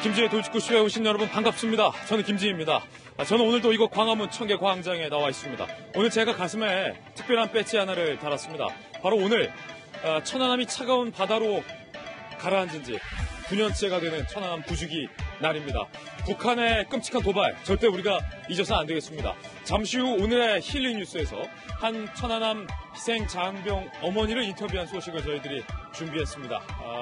김지의 돌직구쇼에 오신 여러분 반갑습니다. 저는 김지희입니다. 저는 오늘도 이곳 광화문 청계광장에 나와 있습니다. 오늘 제가 가슴에 특별한 배지 하나를 달았습니다. 바로 오늘 천안함이 차가운 바다로 가라앉은 지 9년째가 되는 천안함 부주기 날입니다. 북한의 끔찍한 도발 절대 우리가 잊어서 안 되겠습니다. 잠시 후 오늘의 힐링 뉴스에서 한 천안함 희생 장병 어머니를 인터뷰한 소식을 저희들이 준비했습니다.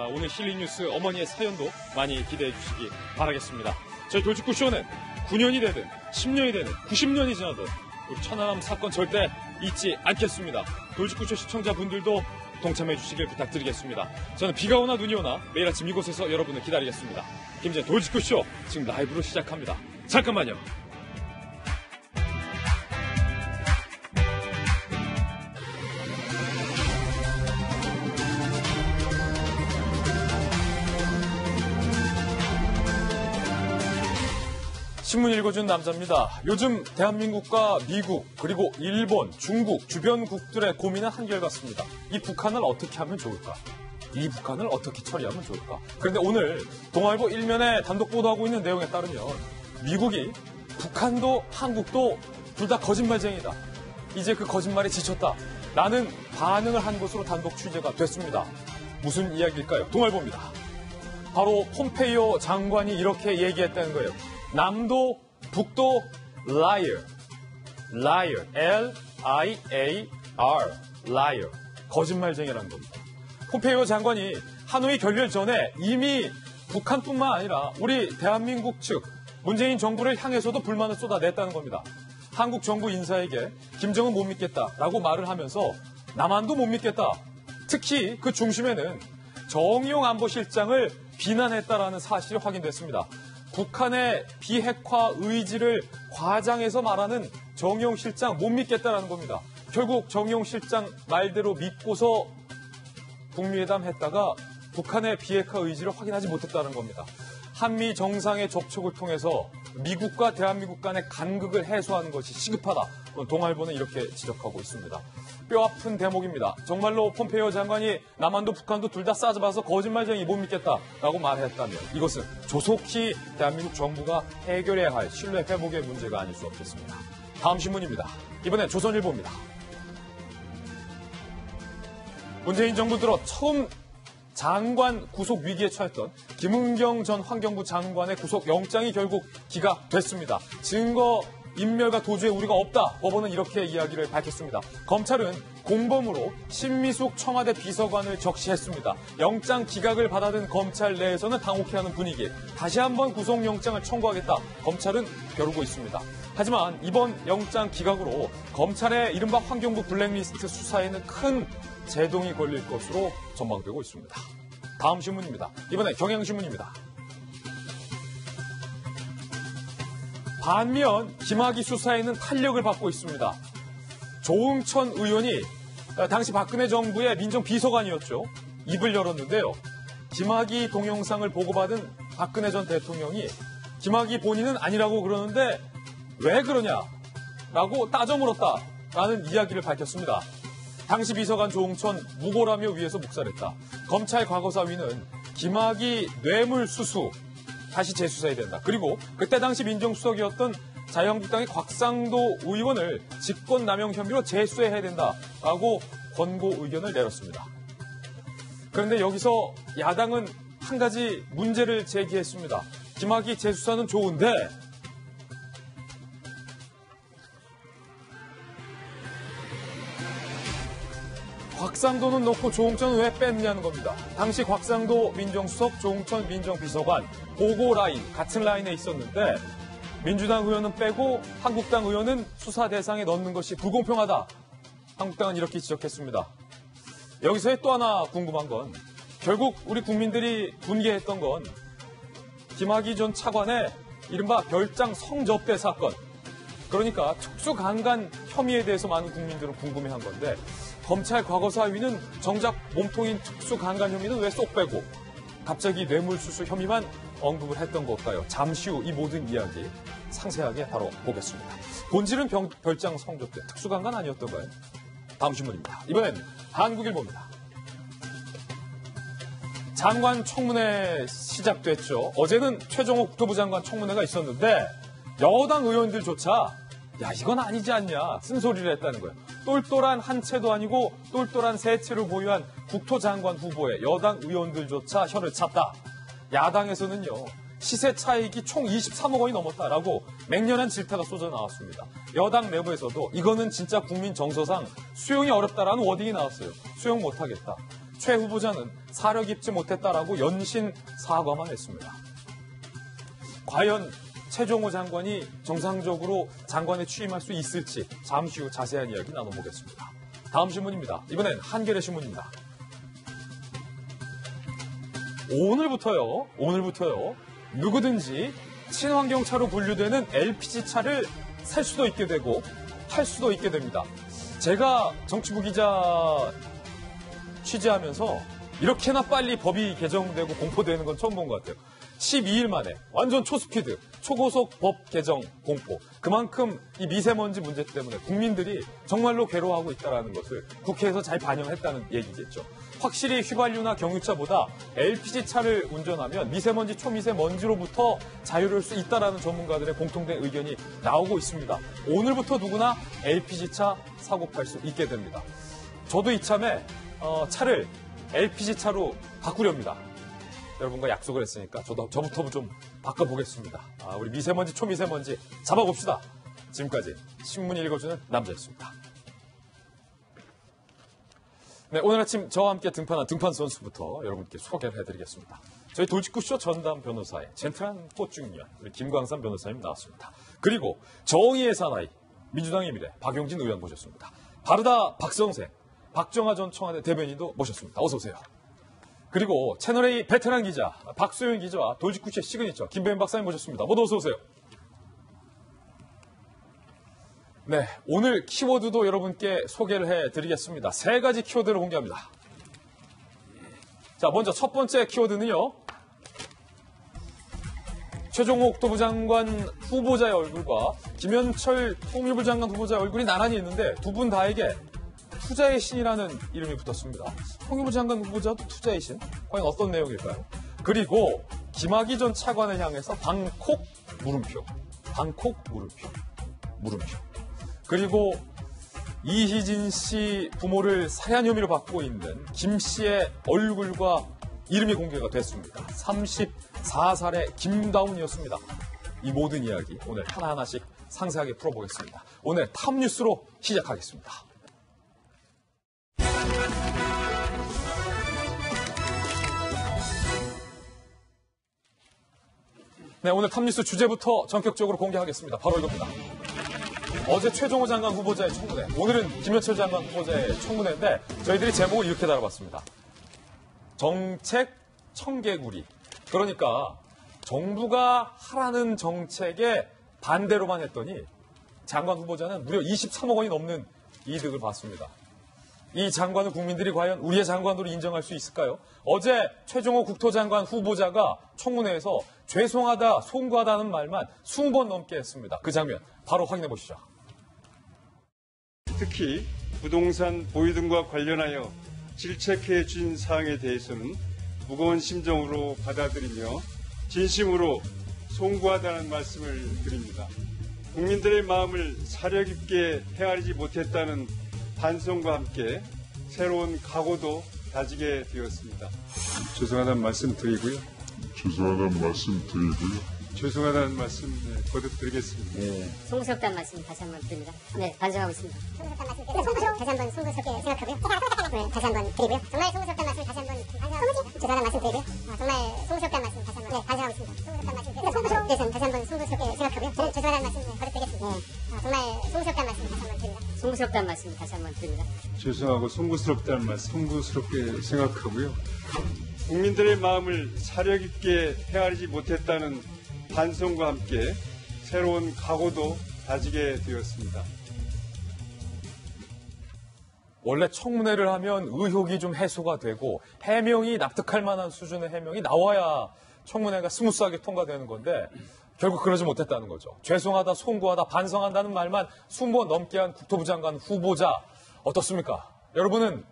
오늘 힐링 뉴스 어머니의 사연도 많이 기대해 주시기 바라겠습니다. 저희 돌직구쇼는 9년이 되든 10년이 되든 90년이 지나든 우리 천안함 사건 절대 잊지 않겠습니다. 돌직구쇼 시청자분들도 동참해 주시길 부탁드리겠습니다. 저는 비가 오나 눈이 오나 매일 아침 이곳에서 여러분을 기다리겠습니다. 김지의 돌직구쇼 지금 라이브로 시작합니다. 잠깐만요. 신문 읽어준 남자입니다. 요즘 대한민국과 미국 그리고 일본, 중국 주변국들의 고민은 한결같습니다. 이 북한을 어떻게 하면 좋을까? 이 북한을 어떻게 처리하면 좋을까? 그런데 오늘 동아일보 일면에 단독 보도하고 있는 내용에 따르면 미국이 북한도 한국도 둘 다 거짓말쟁이다. 이제 그 거짓말에 지쳤다. 라는 반응을 한 것으로 단독 취재가 됐습니다. 무슨 이야기일까요? 동아일보입니다. 바로 폼페이오 장관이 이렇게 얘기했다는 거예요. 남도 북도 liar, liar, L-I-A-R, liar, 거짓말쟁이라는 겁니다. 폼페이오 장관이 하노이 결렬 전에 이미 북한뿐만 아니라 우리 대한민국 측 문재인 정부를 향해서도 불만을 쏟아냈다는 겁니다. 한국 정부 인사에게 김정은 못 믿겠다라고 말을 하면서 남한도 못 믿겠다. 특히 그 중심에는 정의용 안보실장을 비난했다라는 사실이 확인됐습니다. 북한의 비핵화 의지를 과장해서 말하는 정의용 실장 못 믿겠다라는 겁니다. 결국 정의용 실장 말대로 믿고서 북미회담 했다가 북한의 비핵화 의지를 확인하지 못했다는 겁니다. 한미 정상의 접촉을 통해서 미국과 대한민국 간의 간극을 해소하는 것이 시급하다. 동아일보는 이렇게 지적하고 있습니다. 뼈아픈 대목입니다. 정말로 폼페이오 장관이 남한도 북한도 둘 다 싸잡아서 거짓말쟁이 못 믿겠다라고 말했다면 이것은 조속히 대한민국 정부가 해결해야 할 신뢰 회복의 문제가 아닐 수 없겠습니다. 다음 신문입니다. 이번엔 조선일보입니다. 문재인 정부 들어 처음 장관 구속 위기에 처했던 김은경 전 환경부 장관의 구속 영장이 결국 기각됐습니다. 증거 인멸과 도주에 우리가 없다. 법원은 이렇게 이야기를 밝혔습니다. 검찰은 공범으로 신미숙 청와대 비서관을 적시했습니다. 영장 기각을 받아든 검찰 내에서는 당혹해하는 분위기. 다시 한번 구속영장을 청구하겠다. 검찰은 벼르고 있습니다. 하지만 이번 영장 기각으로 검찰의 이른바 환경부 블랙리스트 수사에는 큰 제동이 걸릴 것으로 전망되고 있습니다. 다음 신문입니다. 이번엔 경향신문입니다. 반면 김학의 수사에는 탄력을 받고 있습니다. 조응천 의원이 당시 박근혜 정부의 민정비서관이었죠. 입을 열었는데요. 김학의 동영상을 보고받은 박근혜 전 대통령이 김학의 본인은 아니라고 그러는데 왜 그러냐라고 따져 물었다라는 이야기를 밝혔습니다. 당시 비서관 조응천 무고라며 위에서 묵살했다. 검찰 과거사위는 김학의 뇌물수수 다시 재수사해야 된다. 그리고 그때 당시 민정수석이었던 자유한국당의 곽상도 의원을 직권남용 혐의로 재수해야 된다라고 권고 의견을 내렸습니다. 그런데 여기서 야당은 한 가지 문제를 제기했습니다. 김학의 재수사는 좋은데 곽상도는 놓고 조응천은 왜 뺐냐는 겁니다. 당시 곽상도 민정수석, 조응천 민정비서관 보고 라인, 같은 라인에 있었는데 민주당 의원은 빼고 한국당 의원은 수사 대상에 넣는 것이 불공평하다. 한국당은 이렇게 지적했습니다. 여기서의 또 하나 궁금한 건 결국 우리 국민들이 분개했던 건 김학의 전 차관의 이른바 별장 성접대 사건. 그러니까 특수강간 혐의에 대해서 많은 국민들은 궁금해한 건데 검찰 과거사위는 정작 몸통인 특수강간 혐의는 왜 쏙 빼고 갑자기 뇌물수수 혐의만 언급을 했던 걸까요? 잠시 후 이 모든 이야기 상세하게 바로 보겠습니다. 본질은 별장 성접대, 특수강간 아니었던가요? 다음 신문입니다. 이번엔 한국일보입니다. 장관 청문회 시작됐죠. 어제는 최종호 국토부 장관 청문회가 있었는데 여당 의원들조차 야 이건 아니지 않냐 쓴소리를 했다는 거예요. 똘똘한 한 채도 아니고 똘똘한 세 채를 보유한 국토장관 후보에 여당 의원들조차 혀를 찼다. 야당에서는요. 시세 차익이 총 23억 원이 넘었다라고 맹렬한 질타가 쏟아 나왔습니다. 여당 내부에서도 이거는 진짜 국민 정서상 수용이 어렵다라는 워딩이 나왔어요. 수용 못하겠다. 최 후보자는 사려 깊지 못했다라고 연신 사과만 했습니다. 과연 최종호 장관이 정상적으로 장관에 취임할 수 있을지 잠시 후 자세한 이야기 나눠보겠습니다. 다음 신문입니다. 이번엔 한겨레 신문입니다. 오늘부터요. 누구든지 친환경차로 분류되는 LPG차를 살 수도 있게 되고 팔 수도 있게 됩니다. 제가 정치부 기자 취재하면서 이렇게나 빨리 법이 개정되고 공포되는 건 처음 본 것 같아요. 12일 만에 완전 초스피드, 초고속 법 개정 공포. 그만큼 이 미세먼지 문제 때문에 국민들이 정말로 괴로워하고 있다는 것을 국회에서 잘 반영했다는 얘기겠죠. 확실히 휘발유나 경유차보다 LPG차를 운전하면 미세먼지, 초미세먼지로부터 자유로울 수 있다는 전문가들의 공통된 의견이 나오고 있습니다. 오늘부터 누구나 LPG차 사고 팔 수 있게 됩니다. 저도 이참에 차를 LPG차로 바꾸렵니다. 여러분과 약속을 했으니까 저부터 좀 바꿔보겠습니다. 우리 미세먼지, 초미세먼지 잡아봅시다. 지금까지 신문 읽어주는 남자였습니다. 네, 오늘 아침 저와 함께 등판한 등판 선수부터 여러분께 소개를 해드리겠습니다. 저희 돌직구쇼 전담 변호사의 젠틀한 꽃중년 우리 김광삼 변호사님 나왔습니다. 그리고 정의의 사나이 민주당의 미래 박용진 의원 모셨습니다. 바르다 박성생 박정하 전 청와대 대변인도 모셨습니다. 어서 오세요. 그리고 채널A 베테랑 기자 박소연 기자와 돌직구쇼 시그니처 김배현 박사님 모셨습니다. 모두 어서 오세요. 네, 오늘 키워드도 여러분께 소개를 해드리겠습니다. 3가지 키워드를 공개합니다. 자, 먼저 첫 번째 키워드는요. 최종호 국토부 장관 후보자의 얼굴과 김현철 통일부 장관 후보자의 얼굴이 나란히 있는데 두 분 다에게 투자의 신이라는 이름이 붙었습니다. 통일부 장관 후보자도 투자의 신? 과연 어떤 내용일까요? 그리고 김학의 전 차관을 향해서 방콕 물음표. 그리고 이희진 씨 부모를 살해한 혐의로 받고 있는 김 씨의 얼굴과 이름이 공개가 됐습니다. 34살의 김다운이었습니다. 이 모든 이야기 오늘 하나하나씩 상세하게 풀어보겠습니다. 오늘 탑뉴스로 시작하겠습니다. 네, 오늘 탑뉴스 주제부터 전격적으로 공개하겠습니다. 바로 이겁니다. 어제 최종호 장관 후보자의 청문회, 오늘은 김현철 장관 후보자의 청문회인데 저희들이 제목을 이렇게 달아봤습니다. 정책 청개구리. 그러니까 정부가 하라는 정책에 반대로만 했더니 장관 후보자는 무려 23억 원이 넘는 이득을 봤습니다. 이 장관을 국민들이 과연 우리의 장관으로 인정할 수 있을까요? 어제 최종호 국토장관 후보자가 청문회에서 죄송하다, 송구하다는 말만 20번 넘게 했습니다. 그 장면 바로 확인해 보시죠. 특히 부동산 보유 등과 관련하여 질책해 준 사항에 대해서는 무거운 심정으로 받아들이며 진심으로 송구하다는 말씀을 드립니다. 국민들의 마음을 사려 깊게 헤아리지 못했다는 반성과 함께 새로운 각오도 다지게 되었습니다. 죄송하다는 말씀 드리고요. 죄송하다는 말씀 거듭드리겠습니다. 네. 송구스럽다는 말씀 다시 한번 드립니다. 네, 반성하고 있습니다. 송구스럽다는 말씀 다시 한번 송구스럽게 생각하고요. 네, 다시 한번 드리고요. 정말 송구스럽다는 말씀 다시 한번 죄송하다는 말씀 드리고요. 정말 송구스럽다는 말씀 다시 한번 반성하고 있습니다. 송구스럽다는 말씀 다시 한번 송구스럽게 생각하고요. 죄송하다는 말씀 거듭드리겠습니다. 정말 송구스럽다는 말씀 다시 한번 드립니다. 송구스럽다는 말씀 다시 한번 드립니다. 죄송하고 송구스럽다는 말씀 송구스럽게 생각하고요. 국민들의 마음을 사려 깊게 헤아리지 못했다는 반성과 함께 새로운 각오도 다지게 되었습니다. 원래 청문회를 하면 의혹이 좀 해소가 되고 해명이 납득할 만한 수준의 해명이 나와야 청문회가 스무스하게 통과되는 건데 결국 그러지 못했다는 거죠. 죄송하다, 송구하다, 반성한다는 말만 20번 넘게 한 국토부 장관 후보자 어떻습니까? 여러분은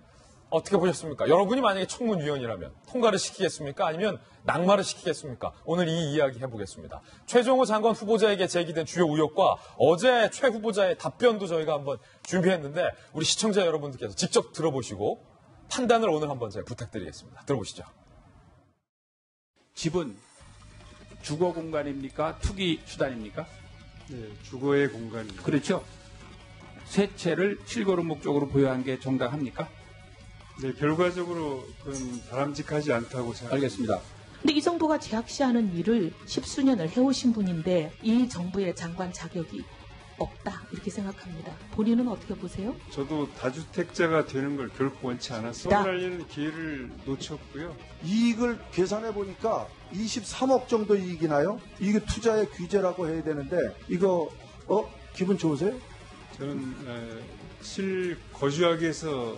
어떻게 보셨습니까? 여러분이 만약에 청문위원이라면 통과를 시키겠습니까? 아니면 낙마를 시키겠습니까? 오늘 이 이야기 해보겠습니다. 최종호 장관 후보자에게 제기된 주요 의혹과 어제 최 후보자의 답변도 저희가 한번 준비했는데 우리 시청자 여러분들께서 직접 들어보시고 판단을 오늘 한번 제가 부탁드리겠습니다. 들어보시죠. 집은 주거 공간입니까? 투기 수단입니까? 네, 주거의 공간입니다. 그렇죠. 세 채를 실거주 목적으로 보유한 게 정당합니까? 네, 결과적으로 그건 바람직하지 않다고 생각합니다. 알겠습니다. 근데 이 정부가 제약시하는 일을 십수년을 해오신 분인데 이 정부의 장관 자격이 없다 이렇게 생각합니다. 본인은 어떻게 보세요? 저도 다주택자가 되는 걸 결코 원치 않아서 서울하려는 기회를 놓쳤고요. 이익을 계산해 보니까 23억 정도 이익이 나요. 이게 투자의 규제라고 해야 되는데 이거 기분 좋으세요? 저는 실거주하기 위해서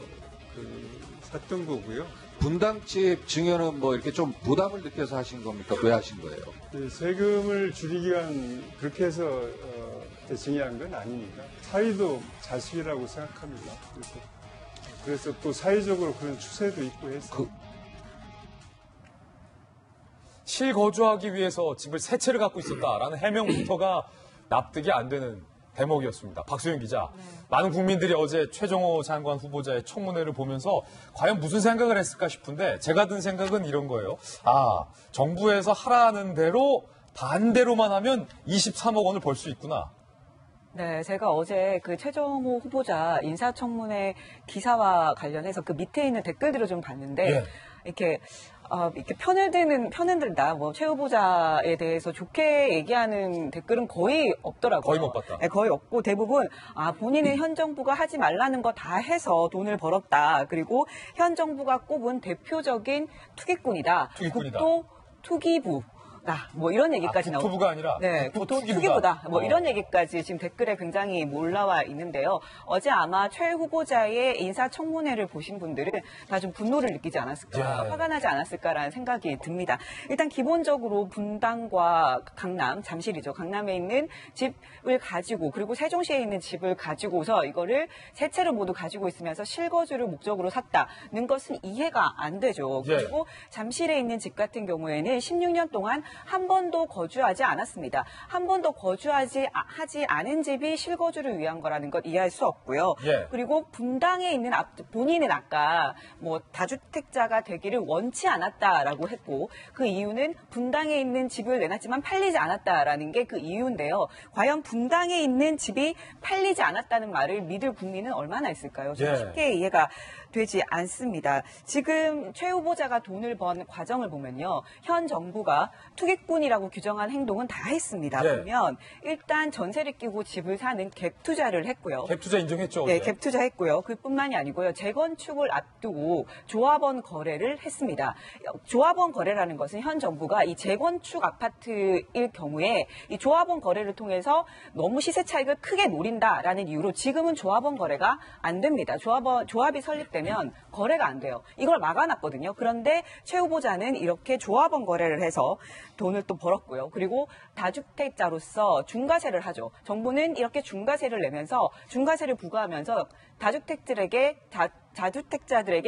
샀던 거고요. 분당집 증여는 뭐 이렇게 좀 부담을 느껴서 하신 겁니까? 왜 하신 거예요? 네, 세금을 줄이기 위한 그렇게 해서 증여한 건 아니니까 사위도 자식이라고 생각합니다. 그래서 또 사회적으로 그런 추세도 있고 해서 실거주하기 위해서 집을 세 채를 갖고 있었다라는 해명부터가 납득이 안 되는 대목이었습니다. 박소영 기자, 많은 국민들이 어제 최종호 장관 후보자의 청문회를 보면서 과연 무슨 생각을 했을까 싶은데 제가 든 생각은 이런 거예요. 정부에서 하라는 대로 반대로만 하면 23억 원을 벌 수 있구나. 네, 제가 어제 그 최종호 후보자 인사청문회 기사와 관련해서 그 밑에 있는 댓글들을 좀 봤는데 이렇게 편을 들다, 최 후보자에 대해서 좋게 얘기하는 댓글은 거의 없더라고요. 거의 못 봤다. 네, 거의 없고 대부분, 본인은 현 정부가 하지 말라는 거 다 해서 돈을 벌었다. 그리고 현 정부가 꼽은 대표적인 투기꾼이다. 국토 투기부. 이런 얘기까지 나오고. 국토부가 아니라 네, 투기부다. 이런 얘기까지 지금 댓글에 굉장히 올라와 있는데요. 어제 아마 최 후보자의 인사청문회를 보신 분들은 다 좀 분노를 느끼지 않았을까, 화가 나지 않았을까라는 생각이 듭니다. 일단 기본적으로 분당과 강남, 잠실이죠. 강남에 있는 집을 가지고 그리고 세종시에 있는 집을 가지고서 이거를 세 채를 모두 가지고 있으면서 실거주를 목적으로 샀다는 것은 이해가 안 되죠. 그리고 잠실에 있는 집 같은 경우에는 16년 동안 한 번도 거주하지 않았습니다. 한 번도 거주하지 않은 집이 실거주를 위한 거라는 것 이해할 수 없고요. 그리고 분당에 있는 본인은 아까 다주택자가 되기를 원치 않았다라고 했고 그 이유는 분당에 있는 집을 내놨지만 팔리지 않았다라는 게 그 이유인데요. 과연 분당에 있는 집이 팔리지 않았다는 말을 믿을 국민은 얼마나 있을까요? 좀 쉽게 이해가 되지 않습니다. 지금 최 후보자가 돈을 번 과정을 보면요. 현 정부가 투기꾼이라고 규정한 행동은 다 했습니다. 보면 일단 전세를 끼고 집을 사는 갭 투자를 했고요. 갭 투자 인정했죠? 네, 갭 투자했고요. 그뿐만이 아니고요. 재건축을 앞두고 조합원 거래를 했습니다. 조합원 거래라는 것은 현 정부가 이 재건축 아파트일 경우에 이 조합원 거래를 통해서 너무 시세 차익을 크게 노린다라는 이유로 지금은 조합원 거래가 안 됩니다. 조합이 설립되면 거래가 안 돼요. 이걸 막아놨거든요. 그런데 최 후보자는 이렇게 조합원 거래를 해서 돈을 또 벌었고요. 그리고 다주택자로서 중과세를 하죠. 정부는 이렇게 중과세를 내면서 중과세를 부과하면서 다주택자들에게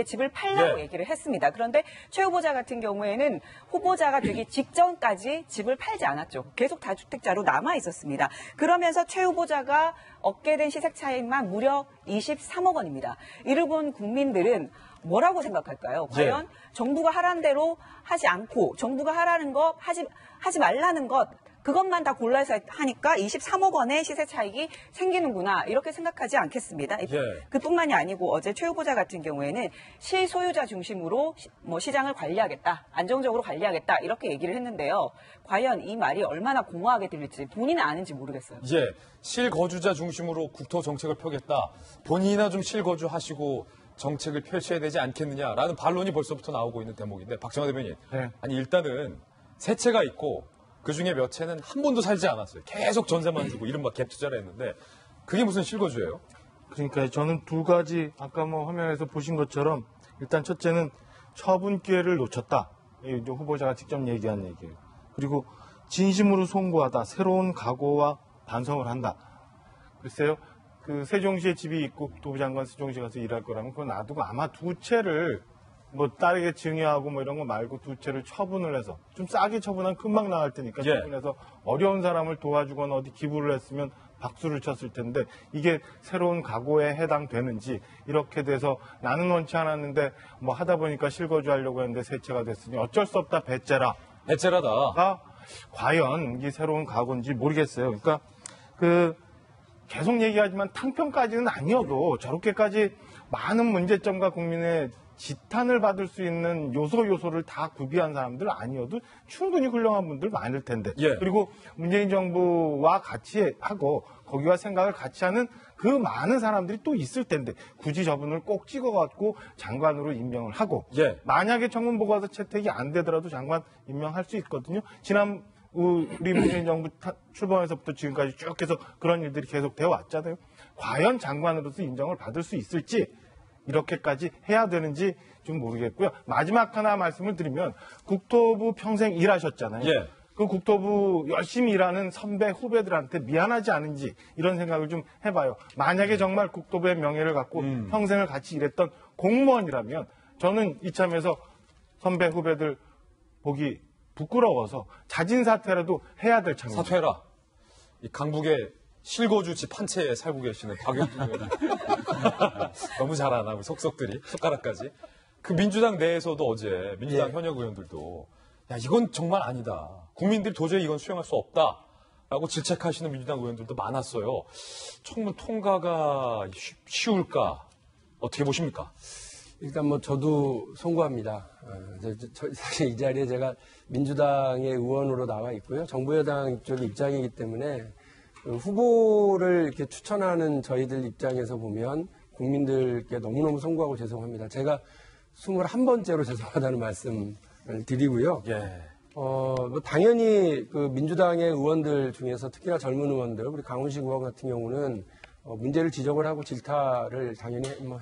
집을 팔라고 얘기를 했습니다. 그런데 최 후보자 같은 경우에는 후보자가 되기 직전까지 집을 팔지 않았죠. 계속 다주택자로 남아 있었습니다. 그러면서 최 후보자가 얻게 된 시세 차익만 무려 23억 원입니다. 이를 본 국민들은 뭐라고 생각할까요? 과연 정부가 하라는 대로 하지 않고 정부가 하라는 거 하지 말라는 것 그것만 다 골라서 하니까 23억 원의 시세 차익이 생기는구나 이렇게 생각하지 않겠습니다. 그뿐만이 아니고 어제 최 후보자 같은 경우에는 실소유자 중심으로 시장을 관리하겠다, 안정적으로 관리하겠다 이렇게 얘기를 했는데요. 과연 이 말이 얼마나 공허하게 들릴지 본인은 아는지 모르겠어요. 실거주자 중심으로 국토 정책을 펴겠다. 본인이나 좀 실거주하시고 정책을 펼쳐야 되지 않겠느냐라는 반론이 벌써부터 나오고 있는 대목인데 박정화 대변인. 아니 일단은 세 채가 있고 그중에 몇 채는 한 번도 살지 않았어요. 계속 전세만 주고 이른바 갭 투자를 했는데 그게 무슨 실거주예요? 그러니까 저는 두 가지 아까 화면에서 보신 것처럼 일단 첫째는 처분 기회를 놓쳤다. 이제 후보자가 직접 얘기한 얘기예요. 그리고 진심으로 송구하다. 새로운 각오와 반성을 한다. 글쎄요. 그 세종시에 집이 있고 국토부 장관 세종시 가서 일할 거라면 그거 놔두고 아마 두 채를 뭐 딸에게 증여하고 뭐 이런 거 말고 두 채를 처분을 해서 좀 싸게 처분하면 금방 나갈 테니까 예. 처분해서 어려운 사람을 도와주거나 어디 기부를 했으면 박수를 쳤을 텐데 이게 새로운 가구에 해당되는지 이렇게 돼서 나는 원치 않았는데 뭐 하다 보니까 실거주 하려고 했는데 세 채가 됐으니 어쩔 수 없다 배째라. 배째라다. 과연 이게 새로운 가구인지 모르겠어요. 그러니까 그 계속 얘기하지만 탕평까지는 아니어도 저렇게까지 많은 문제점과 국민의 지탄을 받을 수 있는 요소를 다 구비한 사람들 아니어도 충분히 훌륭한 분들 많을 텐데. 예. 그리고 문재인 정부와 같이 하고 거기와 생각을 같이 하는 그 많은 사람들이 또 있을 텐데 굳이 저분을 꼭 찍어갖고 장관으로 임명을 하고 예. 만약에 청문보고서 채택이 안 되더라도 장관 임명할 수 있거든요. 지난 우리 문재인 정부 출범에서부터 지금까지 쭉 해서 그런 일들이 계속 되어 왔잖아요. 과연 장관으로서 인정을 받을 수 있을지 이렇게까지 해야 되는지 좀 모르겠고요. 마지막 하나 말씀을 드리면 국토부 평생 일하셨잖아요. 예. 그 국토부 열심히 일하는 선배 후배들한테 미안하지 않은지 이런 생각을 좀 해봐요. 만약에 정말 국토부의 명예를 갖고 평생을 같이 일했던 공무원이라면 저는 이참에서 선배 후배들 보기 부끄러워서 자진 사퇴라도 해야 될 참입니다. 사퇴해라. 이 강북의 실거주 집 한 채에 살고 계시는 박영준 의원. 너무 잘하나, 우리 속속들이. 손가락까지. 그 민주당 내에서도 어제, 민주당 현역 의원들도, 야, 이건 정말 아니다. 국민들이 도저히 이건 수용할 수 없다. 라고 질책하시는 민주당 의원들도 많았어요. 청문 통과가 쉬울까? 어떻게 보십니까? 일단 뭐 저도 송구합니다. 사실 이 자리에 제가 민주당의 의원으로 나와 있고요. 정부 여당 쪽 입장이기 때문에 후보를 이렇게 추천하는 저희들 입장에서 보면 국민들께 너무너무 송구하고 죄송합니다. 제가 21번째로 죄송하다는 말씀을 드리고요. 예. 뭐 당연히 그 민주당의 의원들 중에서 특히나 젊은 의원들, 우리 강훈식 의원 같은 경우는 문제를 지적을 하고 질타를 당연히 뭐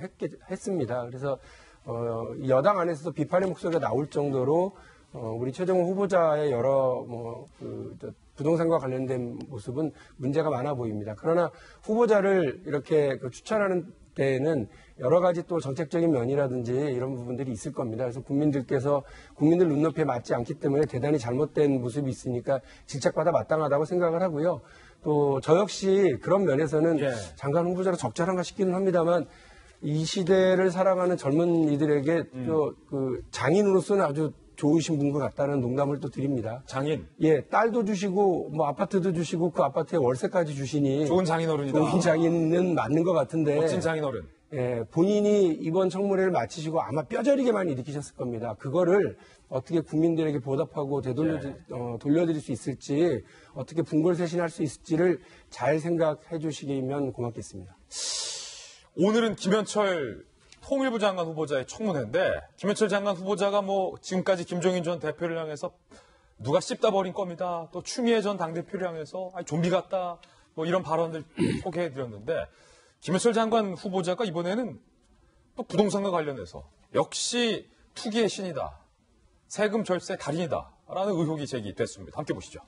했습니다. 그래서 여당 안에서도 비판의 목소리가 나올 정도로 우리 최정호 후보자의 여러 부동산과 관련된 모습은 문제가 많아 보입니다. 그러나 후보자를 이렇게 추천하는 때에는 여러 가지 또 정책적인 면이라든지 이런 부분들이 있을 겁니다. 그래서 국민들 눈높이에 맞지 않기 때문에 대단히 잘못된 모습이 있으니까 질책받아 마땅하다고 생각을 하고요. 또 저 역시 그런 면에서는 장관 후보자로 적절한가 싶기는 합니다만 이 시대를 살아가는 젊은이들에게 그 장인으로서는 아주 좋으신 분 것 같다는 농담을 또 드립니다. 장인? 예, 딸도 주시고 뭐 아파트도 주시고 그 아파트에 월세까지 주시니 좋은 장인어른이다. 좋은 장인은 맞는 것 같은데 멋진 장인어른. 예, 본인이 이번 청문회를 마치시고 아마 뼈저리게 많이 느끼셨을 겁니다. 그거를 어떻게 국민들에게 보답하고 돌려드릴 수 있을지 어떻게 분골쇄신할 수 있을지를 잘 생각해 주시면 고맙겠습니다. 오늘은 김현철 통일부 장관 후보자의 청문회인데 김현철 장관 후보자가 뭐 지금까지 김종인 전 대표를 향해서 누가 씹다 버린 겁니다. 또 추미애 전 당대표를 향해서 좀비 같다. 뭐 이런 발언들 소개해드렸는데 김현철 장관 후보자가 이번에는 또 부동산과 관련해서 역시 투기의 신이다. 세금 절세 달인이다. 라는 의혹이 제기됐습니다. 함께 보시죠.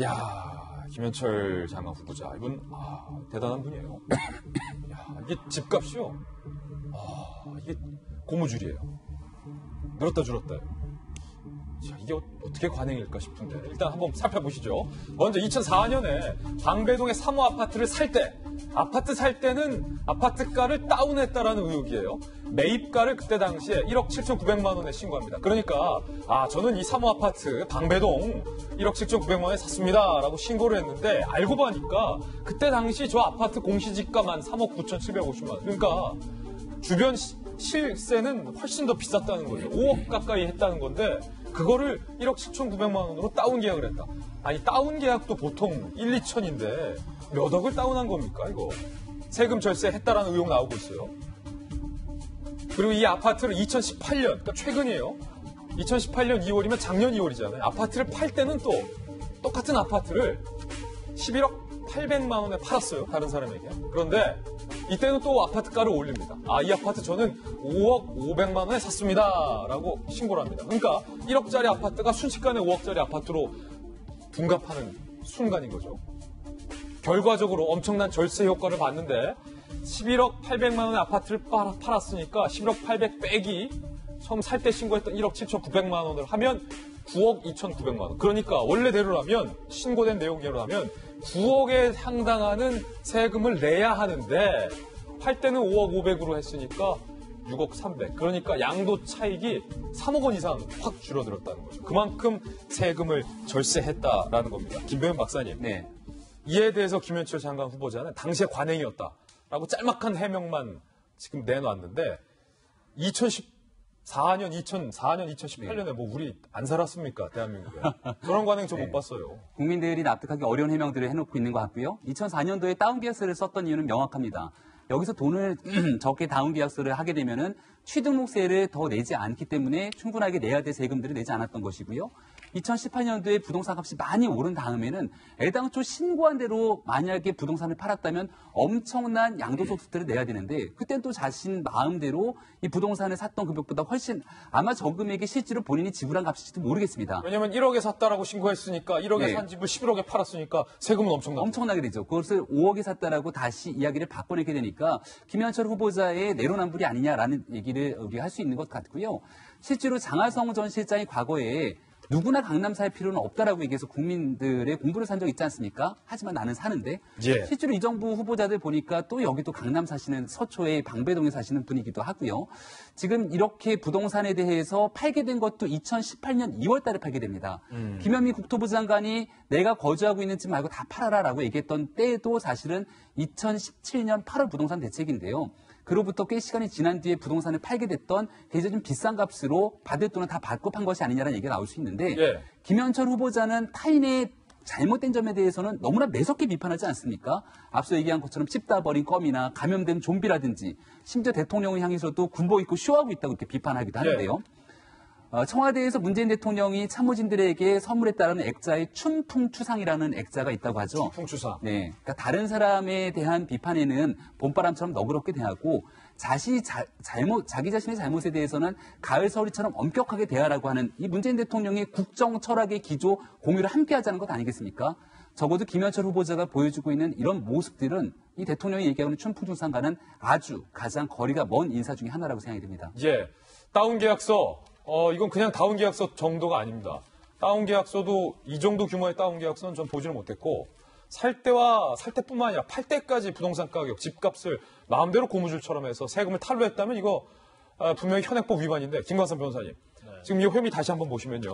야, 김현철 장관 후보자. 이분, 대단한 분이에요. 야, 이게 집값이요. 이게 고무줄이에요. 늘었다 줄었다요. 자, 이게 어떻게 관행일까 싶은데 일단 한번 살펴보시죠. 먼저 2004년에 방배동의 3호 아파트를 살 때 아파트 살 때는 아파트가를 다운했다라는 의혹이에요. 매입가를 그때 당시에 1억 7,900만 원에 신고합니다. 그러니까 저는 이 3호 아파트 방배동 1억 7,900만 원에 샀습니다 라고 신고를 했는데 알고 보니까 그때 당시 저 아파트 공시지가만 3억 9,750만 원. 그러니까 주변 실세는 훨씬 더 비쌌다는 거죠. 5억 가까이 했다는 건데 그거를 1억 7,900만 원으로 다운 계약을 했다. 아니 다운 계약도 보통 1, 2천인데 몇 억을 다운한 겁니까 이거. 세금 절세 했다라는 의혹 나오고 있어요. 그리고 이 아파트를 2018년, 그러니까 최근이에요. 2018년 2월이면 작년 2월이잖아요. 아파트를 팔 때는 또 똑같은 아파트를 11억 800만 원에 팔았어요. 다른 사람에게. 그런데 이때는 또 아파트가를 올립니다. 이 아파트 저는 5억 500만 원에 샀습니다. 라고 신고를 합니다. 그러니까 1억짜리 아파트가 순식간에 5억짜리 아파트로 둔갑하는 순간인 거죠. 결과적으로 엄청난 절세 효과를 봤는데 11억 800만 원의 아파트를 팔았으니까 11억 800 빼기 처음 살 때 신고했던 1억 7,900만 원을 하면 9억 2,900만 원. 그러니까 원래대로라면 신고된 내용대로라면 9억에 상당하는 세금을 내야 하는데 팔 때는 5억 500으로 했으니까 6억 300. 그러니까 양도 차익이 3억 원 이상 확 줄어들었다는 거죠. 그만큼 세금을 절세했다라는 겁니다. 김병현 박사님. 네. 이에 대해서 김현철 장관 후보자는 당시에 관행이었다라고 짤막한 해명만 지금 내놨는데 2014년, 2018년에 뭐 우리 안 살았습니까? 대한민국에. 그런 관행 저 못 봤어요. 국민들이 납득하기 어려운 해명들을 해놓고 있는 것 같고요. 2004년도에 다운 계약서를 썼던 이유는 명확합니다. 여기서 돈을 적게 다운 계약서를 하게 되면은 취등록세를 더 내지 않기 때문에 충분하게 내야 될 세금들을 내지 않았던 것이고요. 2018년도에 부동산 값이 많이 오른 다음에는 애당초 신고한 대로 만약에 부동산을 팔았다면 엄청난 양도소득세를 내야 되는데 그때는 또 자신 마음대로 이 부동산을 샀던 금액보다 훨씬 아마 저 금액이 실제로 본인이 지불한 값일지도 모르겠습니다. 왜냐하면 1억에 샀다라고 신고했으니까 1억에 네. 산 집을 11억에 팔았으니까 세금은 엄청나게 되죠. 그것을 5억에 샀다라고 다시 이야기를 바꿔내게 되니까 김현철 후보자의 내로남불이 아니냐라는 얘기를 우리가 할 수 있는 것 같고요. 실제로 장하성 전 실장이 과거에 누구나 강남 살 필요는 없다라고 얘기해서 국민들의 공부를 산 적 있지 않습니까? 하지만 나는 사는데 예. 실제로 이 정부 후보자들 보니까 또 여기도 강남 사시는 서초의 방배동에 사시는 분이기도 하고요. 지금 이렇게 부동산에 대해서 팔게 된 것도 2018년 2월 달에 팔게 됩니다. 김현미 국토부 장관이 내가 거주하고 있는 집 말고 다 팔아라라고 얘기했던 때도 사실은 2017년 8월 부동산 대책인데요. 그로부터 꽤 시간이 지난 뒤에 부동산을 팔게 됐던 굉장히 좀 비싼 값으로 받을 돈은 다 받고 판 것이 아니냐라는 얘기가 나올 수 있는데 예. 김현철 후보자는 타인의 잘못된 점에 대해서는 너무나 매섭게 비판하지 않습니까? 앞서 얘기한 것처럼 찝다 버린 껌이나 감염된 좀비라든지 심지어 대통령을 향해서도 군복 입고 쇼하고 있다고 이렇게 비판하기도 하는데요. 청와대에서 문재인 대통령이 참모진들에게 선물에 따르는 액자에 춘풍추상이라는 액자가 있다고 하죠. 춘풍추상. 네, 그러니까 다른 사람에 대한 비판에는 봄바람처럼 너그럽게 대하고 자기 자신의 잘못에 대해서는 가을 서울이처럼 엄격하게 대하라고 하는 이 문재인 대통령의 국정 철학의 기조 공유를 함께하자는 것 아니겠습니까? 적어도 김현철 후보자가 보여주고 있는 이런 모습들은 이 대통령이 얘기하는 춘풍추상과는 아주 가장 거리가 먼 인사 중에 하나라고 생각이 듭니다. 예, 다운 계약서. 이건 그냥 다운 계약서 정도가 아닙니다. 다운 계약서도 이 정도 규모의 다운 계약서는 전 보지를 못했고 살 때뿐만 아니라 팔 때까지 부동산 가격, 집값을 마음대로 고무줄처럼 해서 세금을 탈루했다면 이거 분명히 현행법 위반인데 김광선 변호사님 지금 이 혐의 다시 한번 보시면요.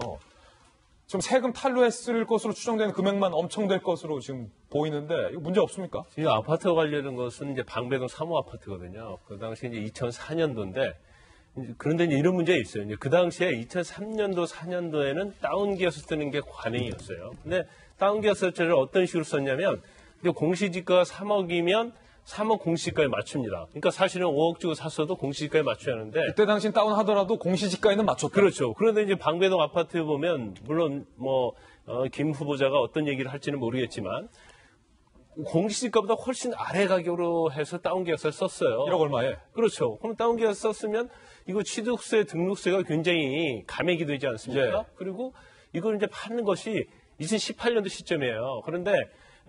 지금 세금 탈루했을 것으로 추정되는 금액만 엄청 될 것으로 지금 보이는데 이거 문제 없습니까? 이 아파트와 관련된 것은 이제 방배동 3호 아파트거든요. 그 당시 이제 2004년도인데 그런데 이제 이런 문제가 있어요. 이제 그 당시에 2003년도, 4년도에는 다운 계약서 쓰는 게 관행이었어요. 근데 다운 계약서를 어떤 식으로 썼냐면 이제 공시지가가 3억이면 3억 공시지가에 맞춥니다. 그러니까 사실은 5억 주고 샀어도 공시지가에 맞춰야 하는데 그때 당시 다운하더라도 공시지가에는 맞췄다. 그렇죠. 그런데 이제 방배동 아파트 보면 물론 김 후보자가 어떤 얘기를 할지는 모르겠지만 공시지가보다 훨씬 아래 가격으로 해서 다운 계약서를 썼어요. 1억 얼마에? 그렇죠. 그럼 다운 계약서 썼으면 이거 취득세, 등록세가 굉장히 감액이 되지 않습니까? 예. 그리고 이걸 이제 파는 것이 2018년도 시점이에요. 그런데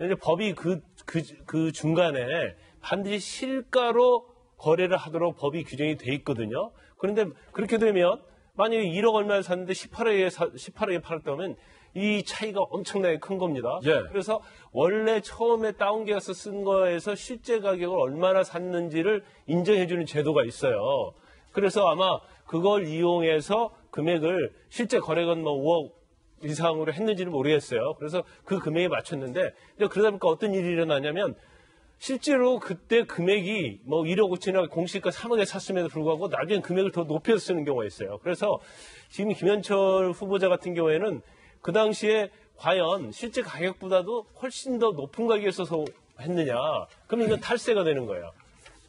이제 법이 그 중간에 반드시 실가로 거래를 하도록 법이 규정이 돼 있거든요. 그런데 그렇게 되면 만약에 1억 얼마에 샀는데 18억에 팔았다면 이 차이가 엄청나게 큰 겁니다. 예. 그래서 원래 처음에 다운 계약서 쓴 거에서 실제 가격을 얼마나 샀는지를 인정해주는 제도가 있어요. 그래서 아마 그걸 이용해서 금액을 실제 거래건 5억 이상으로 했는지는 모르겠어요. 그래서 그 금액에 맞췄는데 그러다 보니까 어떤 일이 일어나냐면 실제로 그때 금액이 1억 5천이나 공시가 3억에 샀음에도 불구하고 나중에 금액을 더 높여서 쓰는 경우가 있어요. 그래서 지금 김현철 후보자 같은 경우에는 그 당시에 과연 실제 가격보다도 훨씬 더 높은 가격에 써서 했느냐. 그러면 이건 탈세가 되는 거예요.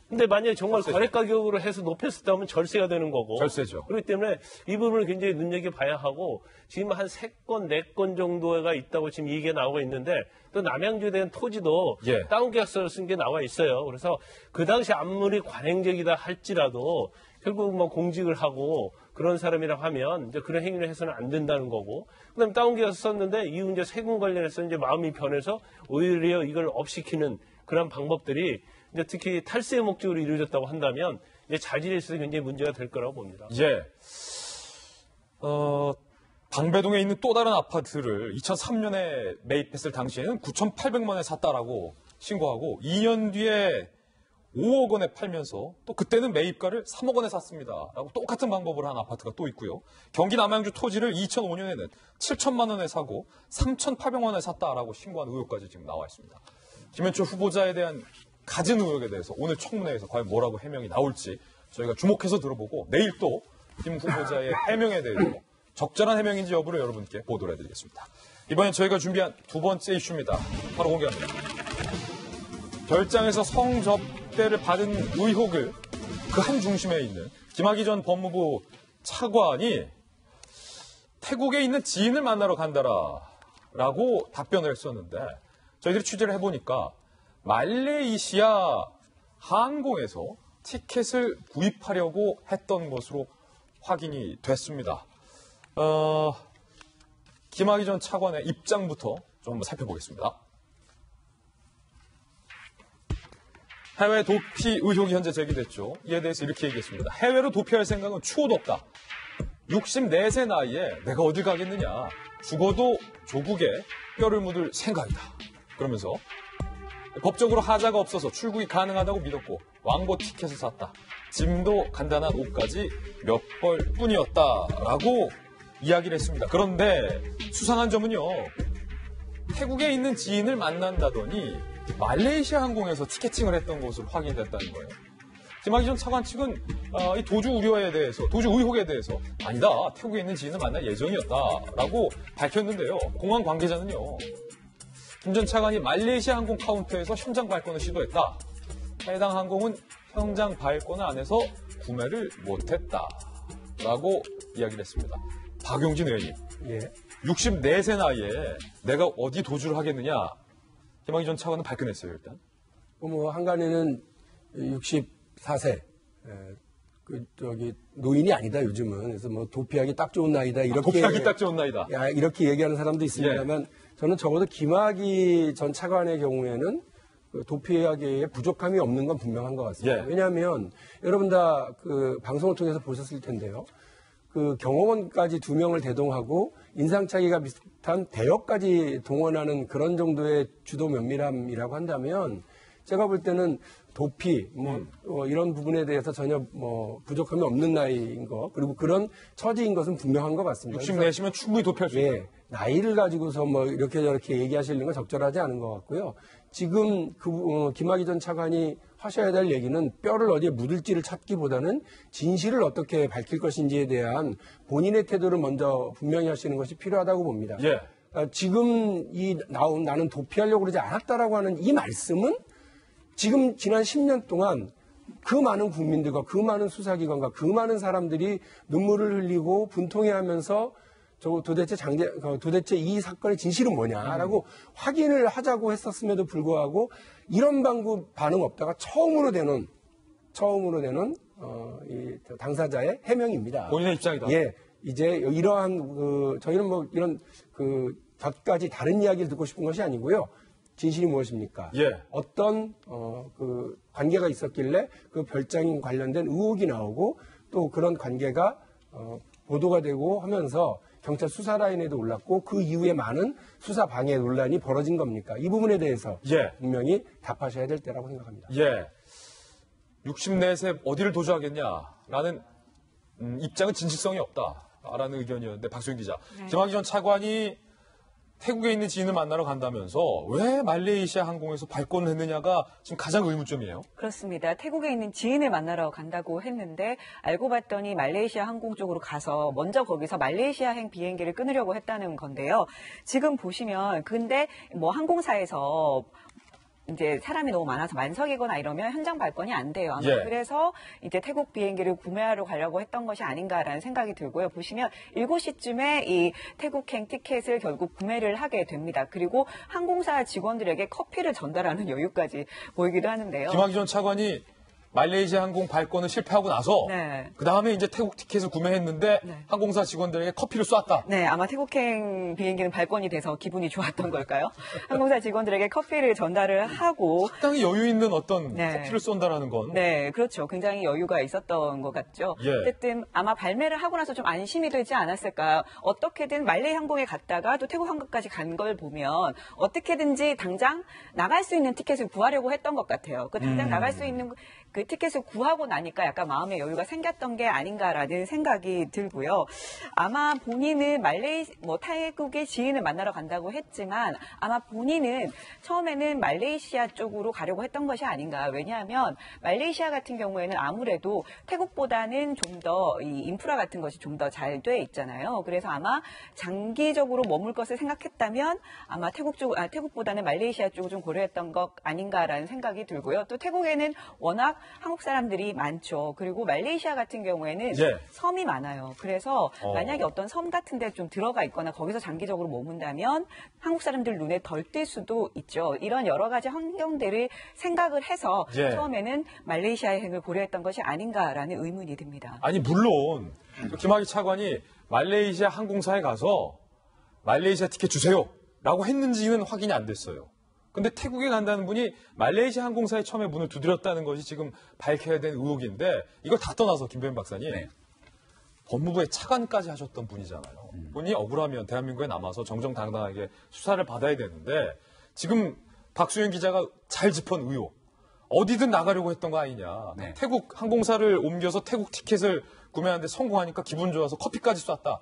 근데 만약에 정말 거래 가격으로 해서 높였었다면 절세가 되는 거고. 절세죠. 그렇기 때문에 이 부분을 굉장히 눈여겨봐야 하고 지금 한 3건, 4건 정도가 있다고 지금 얘기가 나오고 있는데 또 남양주에 대한 토지도 예. 다운 계약서를 쓴 게 나와 있어요. 그래서 그 당시 아무리 관행적이다 할지라도 결국 공직을 하고 그런 사람이라고 하면 이제 그런 행위를 해서는 안 된다는 거고, 그다음에 다운계약서 썼는데 이후 이제 세금 관련해서 이제 마음이 변해서 오히려 이걸 업시키는 그런 방법들이 이제 특히 탈세의 목적으로 이루어졌다고 한다면 이제 자질에 있어서 굉장히 문제가 될 거라고 봅니다. 예. 방배동에 있는 또 다른 아파트를 2003년에 매입했을 당시에는 9,800만 원에 샀다라고 신고하고 2년 뒤에 5억 원에 팔면서 또 그때는 매입가를 3억 원에 샀습니다. 라고 똑같은 방법을 한 아파트가 또 있고요. 경기 남양주 토지를 2005년에는 7천만 원에 사고 3,800만 원에 샀다라고 신고한 의혹까지 지금 나와 있습니다. 김현철 후보자에 대한 갖은 의혹에 대해서 오늘 청문회에서 과연 뭐라고 해명이 나올지 저희가 주목해서 들어보고 내일 또 김 후보자의 해명에 대해서 적절한 해명인지 여부를 여러분께 보도를 해드리겠습니다. 이번엔 저희가 준비한 두 번째 이슈입니다. 바로 공개합니다. 별장에서 성접대를 받은 의혹을 그 한 중심에 있는 김학의 전 법무부 차관이 태국에 있는 지인을 만나러 간다라고 답변을 했었는데 저희들이 취재를 해보니까 말레이시아 항공에서 티켓을 구입하려고 했던 것으로 확인이 됐습니다. 김학의 전 차관의 입장부터 좀 한번 살펴보겠습니다. 해외 도피 의혹이 현재 제기됐죠. 이에 대해서 이렇게 얘기했습니다. 해외로 도피할 생각은 추호도 없다. 64세 나이에 내가 어딜 가겠느냐. 죽어도 조국에 뼈를 묻을 생각이다. 그러면서 법적으로 하자가 없어서 출국이 가능하다고 믿었고 왕복 티켓을 샀다. 짐도 간단한 옷까지 몇 벌 뿐이었다라고 이야기를 했습니다. 그런데 수상한 점은요. 태국에 있는 지인을 만난다더니 말레이시아 항공에서 티켓팅을 했던 것으로 확인됐다는 거예요. 김학의 전 차관 측은 이 도주 우려에 대해서, 도주 의혹에 대해서 아니다. 태국에 있는 지인을 만날 예정이었다라고 밝혔는데요. 공항 관계자는요. 김 전 차관이 말레이시아 항공 카운터에서 현장 발권을 시도했다. 해당 항공은 현장 발권을 안 해서 구매를 못했다라고 이야기를 했습니다. 박용진 의원님, 64세 나이에 내가 어디 도주를 하겠느냐? 김학의 전 차관은 발끈했어요, 일단. 한간에는 64세, 노인이 아니다, 요즘은. 그래서 도피하기 딱 좋은 나이다, 이렇게. 도피하기 딱 좋은 나이다. 이렇게 얘기하는 사람도 있습니다만, 저는 적어도 김학의 전 차관의 경우에는 도피하기에 부족함이 없는 건 분명한 것 같습니다. 왜냐하면, 여러분 다 방송을 통해서 보셨을 텐데요. 경호원까지 2명을 대동하고 인상착의가 비슷한 대역까지 동원하는 그런 정도의 주도 면밀함이라고 한다면 제가 볼 때는 도피 이런 부분에 대해서 전혀 부족함이 없는 나이인 거 그리고 그런 처지인 것은 분명한 것 같습니다. 64시면 충분히 도피할 수 있다. 나이를 가지고서 이렇게 저렇게 얘기하시는 건 적절하지 않은 것 같고요. 지금 김학의 전 차관이 하셔야 될 얘기는 뼈를 어디에 묻을지를 찾기보다는 진실을 어떻게 밝힐 것인지에 대한 본인의 태도를 먼저 분명히 하시는 것이 필요하다고 봅니다. 지금 나는 도피하려고 그러지 않았다라고 하는 이 말씀은 지금 지난 10년 동안 그 많은 국민들과 그 많은 수사기관과 그 많은 사람들이 눈물을 흘리고 분통해하면서 도대체 이 사건의 진실은 뭐냐라고 확인을 하자고 했었음에도 불구하고 이런 반응 없다가 처음으로 되는 이 당사자의 해명입니다. 본인의 입장이다. 이제 이러한 저희는 이런 곁까지 다른 이야기를 듣고 싶은 것이 아니고요. 진실이 무엇입니까? 어떤 관계가 있었길래 그 별장 관련된 의혹이 나오고 또 그런 관계가 보도가 되고 하면서 경찰 수사 라인에도 올랐고 그 이후에 많은 수사 방해 논란이 벌어진 겁니까? 이 부분에 대해서 분명히 답하셔야 될 때라고 생각합니다. 64세 어디를 도주하겠냐라는 입장은 진실성이 없다라는 의견이었는데 박소영 기자, 김학의 전 차관이 태국에 있는 지인을 만나러 간다면서 왜 말레이시아 항공에서 발권을 했느냐가 지금 가장 의문점이에요. 그렇습니다. 태국에 있는 지인을 만나러 간다고 했는데 알고 봤더니 말레이시아 항공 쪽으로 가서 먼저 거기서 말레이시아행 비행기를 끊으려고 했다는 건데요. 지금 보시면 근데 항공사에서 이제 사람이 너무 많아서 만석이거나 이러면 현장 발권이 안 돼요. 아마 그래서 이제 태국 비행기를 구매하러 가려고 했던 것이 아닌가라는 생각이 들고요. 보시면 7시쯤에 이 태국행 티켓을 결국 구매를 하게 됩니다. 그리고 항공사 직원들에게 커피를 전달하는 여유까지 보이기도 하는데요. 김학의 전 차관이 말레이시아 항공 발권을 실패하고 나서 네. 그 다음에 이제 태국 티켓을 구매했는데 네. 항공사 직원들에게 커피를 쐈다. 네, 아마 태국행 비행기는 발권이 돼서 기분이 좋았던 걸까요? 항공사 직원들에게 커피를 전달을 하고 상당히 여유 있는 어떤 네. 커피를 쏜다라는 건. 네, 그렇죠. 굉장히 여유가 있었던 것 같죠. 예. 어쨌든 아마 발매를 하고 나서 좀 안심이 되지 않았을까요? 어떻게든 말레이 항공에 갔다가 또 태국 항공까지 간 걸 보면 어떻게든지 당장 나갈 수 있는 티켓을 구하려고 했던 것 같아요. 그 당장 나갈 수 있는 그 티켓을 구하고 나니까 약간 마음의 여유가 생겼던 게 아닌가라는 생각이 들고요. 아마 본인은 태국의 지인을 만나러 간다고 했지만 아마 본인은 처음에는 말레이시아 쪽으로 가려고 했던 것이 아닌가. 왜냐하면 말레이시아 같은 경우에는 아무래도 태국보다는 좀 더 이 인프라 같은 것이 좀 더 잘 돼 있잖아요. 그래서 아마 장기적으로 머물 것을 생각했다면 아마 태국보다는 말레이시아 쪽을 좀 고려했던 것 아닌가라는 생각이 들고요. 또 태국에는 워낙 한국 사람들이 많죠. 그리고 말레이시아 같은 경우에는 예. 섬이 많아요. 그래서 만약에 어떤 섬 같은 데 좀 들어가 있거나 거기서 장기적으로 머문다면 한국 사람들 눈에 덜 띌 수도 있죠. 이런 여러 가지 환경들을 생각을 해서 예. 처음에는 말레이시아의 행을 고려했던 것이 아닌가라는 의문이 듭니다. 아니 물론 김학의 차관이 말레이시아 항공사에 가서 말레이시아 티켓 주세요라고 했는지는 확인이 안 됐어요. 근데 태국에 간다는 분이 말레이시아 항공사에 처음에 문을 두드렸다는 것이 지금 밝혀야 되는 의혹인데 이걸 다 떠나서 김병현 박사님 네. 법무부의 차관까지 하셨던 분이잖아요. 분이 억울하면 대한민국에 남아서 정정당당하게 수사를 받아야 되는데 지금 박수현 기자가 잘 짚은 의혹. 어디든 나가려고 했던 거 아니냐. 네. 태국 항공사를 옮겨서 태국 티켓을 구매하는데 성공하니까 기분 좋아서 커피까지 쐈다.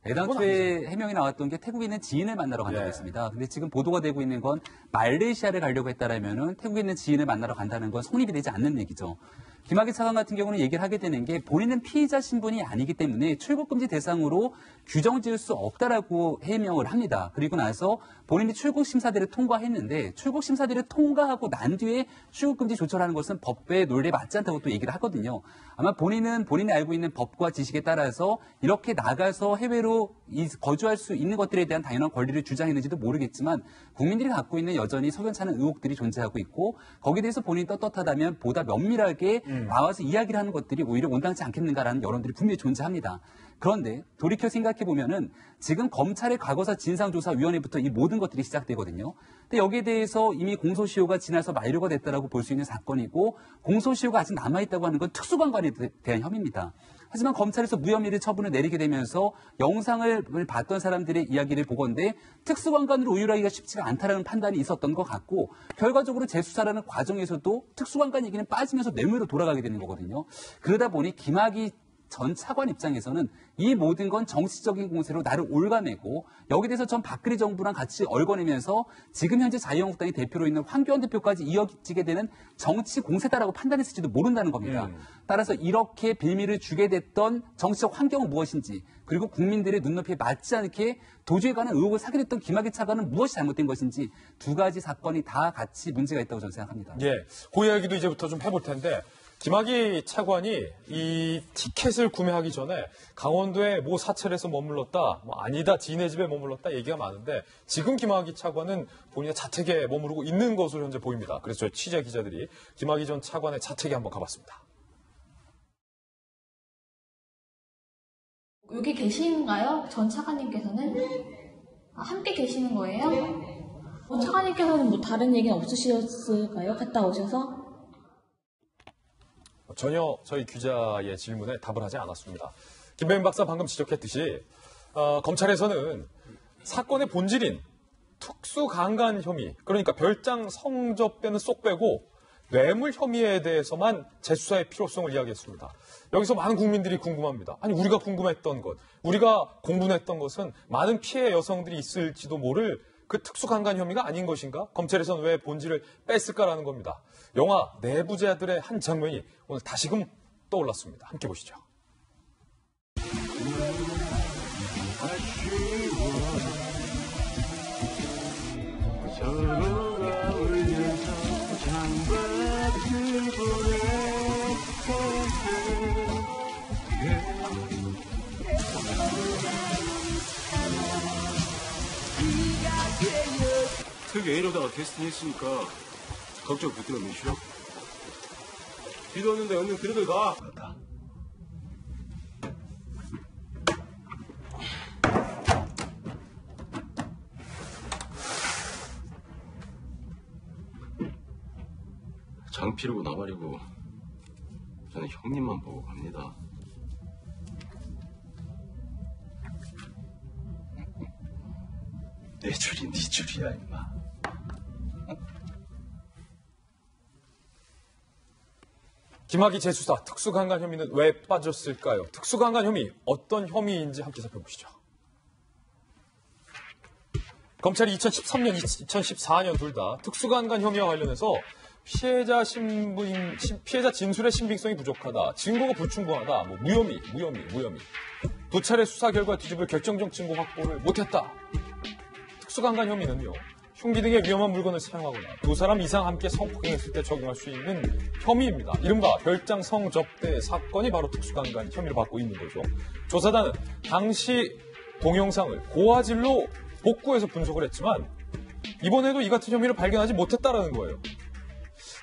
애당초에 해명이 나왔던 게 태국에 있는 지인을 만나러 간다고 예. 했습니다. 근데 지금 보도가 되고 있는 건 말레이시아를 가려고 했다라면은 태국에 있는 지인을 만나러 간다는 건 성립이 되지 않는 얘기죠. 김학의 차관 같은 경우는 얘기를 하게 되는 게 본인은 피의자 신분이 아니기 때문에 출국 금지 대상으로 규정 지을 수 없다라고 해명을 합니다. 그리고 나서 본인이 출국 심사대를 통과했는데 출국 심사대를 통과하고 난 뒤에 출국 금지 조처를 하는 것은 법의 논리에 맞지 않다고 또 얘기를 하거든요. 아마 본인은 본인이 알고 있는 법과 지식에 따라서 이렇게 나가서 해외로 거주할 수 있는 것들에 대한 당연한 권리를 주장했는지도 모르겠지만 국민들이 갖고 있는 여전히 석연찮은 의혹들이 존재하고 있고 거기에 대해서 본인이 떳떳하다면 보다 면밀하게 나와서 이야기를 하는 것들이 오히려 온당치 않겠는가라는 여론들이 분명히 존재합니다. 그런데 돌이켜 생각해 보면은 지금 검찰의 과거사 진상조사위원회부터 이 모든 것들이 시작되거든요. 근데 여기에 대해서 이미 공소시효가 지나서 만료가 됐다라고 볼 수 있는 사건이고 공소시효가 아직 남아있다고 하는 건 특수관관에 대한 혐의입니다. 하지만 검찰에서 무혐의를 처분을 내리게 되면서 영상을 봤던 사람들의 이야기를 보건대 특수관관으로 의율하기가 쉽지가 않다라는 판단이 있었던 것 같고 결과적으로 재수사라는 과정에서도 특수관관 얘기는 빠지면서 뇌물로 돌아가게 되는 거거든요. 그러다 보니 김학의 전 차관 입장에서는 이 모든 건 정치적인 공세로 나를 올가매고 여기에 대해서 전 박근혜 정부랑 같이 얽어내면서 지금 현재 자유한국당의 대표로 있는 황교안 대표까지 이어지게 되는 정치 공세다라고 판단했을지도 모른다는 겁니다. 따라서 이렇게 빌미를 주게 됐던 정치적 환경은 무엇인지 그리고 국민들의 눈높이에 맞지 않게 도주에 관한 의혹을 사게 됐던 김학의 차관은 무엇이 잘못된 것인지 두 가지 사건이 다 같이 문제가 있다고 저는 생각합니다. 예, 그 이야기도 이제부터 좀 해볼 텐데 김학의 차관이 이 티켓을 구매하기 전에 강원도의 모 사찰에서 머물렀다, 아니다 지인의 집에 머물렀다 얘기가 많은데 지금 김학의 차관은 본인의 자택에 머무르고 있는 것으로 현재 보입니다. 그래서 저희 취재 기자들이 김학의 전 차관의 자택에 한번 가봤습니다. 여기 계신가요? 전 차관님께서는? 함께 계시는 거예요? 차관님께서는 뭐 다른 얘기는 없으셨을까요? 갔다 오셔서? 전혀 저희 기자의 질문에 답을 하지 않았습니다. 김병현 박사 방금 지적했듯이 검찰에서는 사건의 본질인 특수강간 혐의, 그러니까 별장 성접배는 쏙 빼고 뇌물 혐의에 대해서만 재수사의 필요성을 이야기했습니다. 여기서 많은 국민들이 궁금합니다. 아니 우리가 궁금했던 것, 우리가 공분했던 것은 많은 피해 여성들이 있을지도 모를 그 특수강간 혐의가 아닌 것인가? 검찰에서는 왜 본질을 뺐을까라는 겁니다. 영화 내부자들의 한 장면이 오늘 다시금 떠올랐습니다. 함께 보시죠. 특 A로다가 캐스팅 했으니까 걱정 붙들어 매시오. 비도 오는데 얼른 들어들 가. 장필이고 나발이고 저는 형님만 보고 갑니다. 내 줄이 네 줄이야 임마. 김학의 재수사 특수강간 혐의는 왜 빠졌을까요? 특수강간 혐의 어떤 혐의인지 함께 살펴보시죠. 검찰이 2013년, 2014년 둘 다 특수강간 혐의와 관련해서 피해자 진술의 신빙성이 부족하다, 증거가 불충분하다, 무혐의. 두 차례 수사 결과 뒤집을 결정적 증거 확보를 못했다. 특수강간 혐의는요, 흉기 등의 위험한 물건을 사용하거나 두 사람 이상 함께 성폭행했을 때 적용할 수 있는 혐의입니다. 이른바 별장 성접대 사건이 바로 특수강간 혐의를 받고 있는 거죠. 조사단은 당시 동영상을 고화질로 복구해서 분석을 했지만 이번에도 이 같은 혐의를 발견하지 못했다라는 거예요.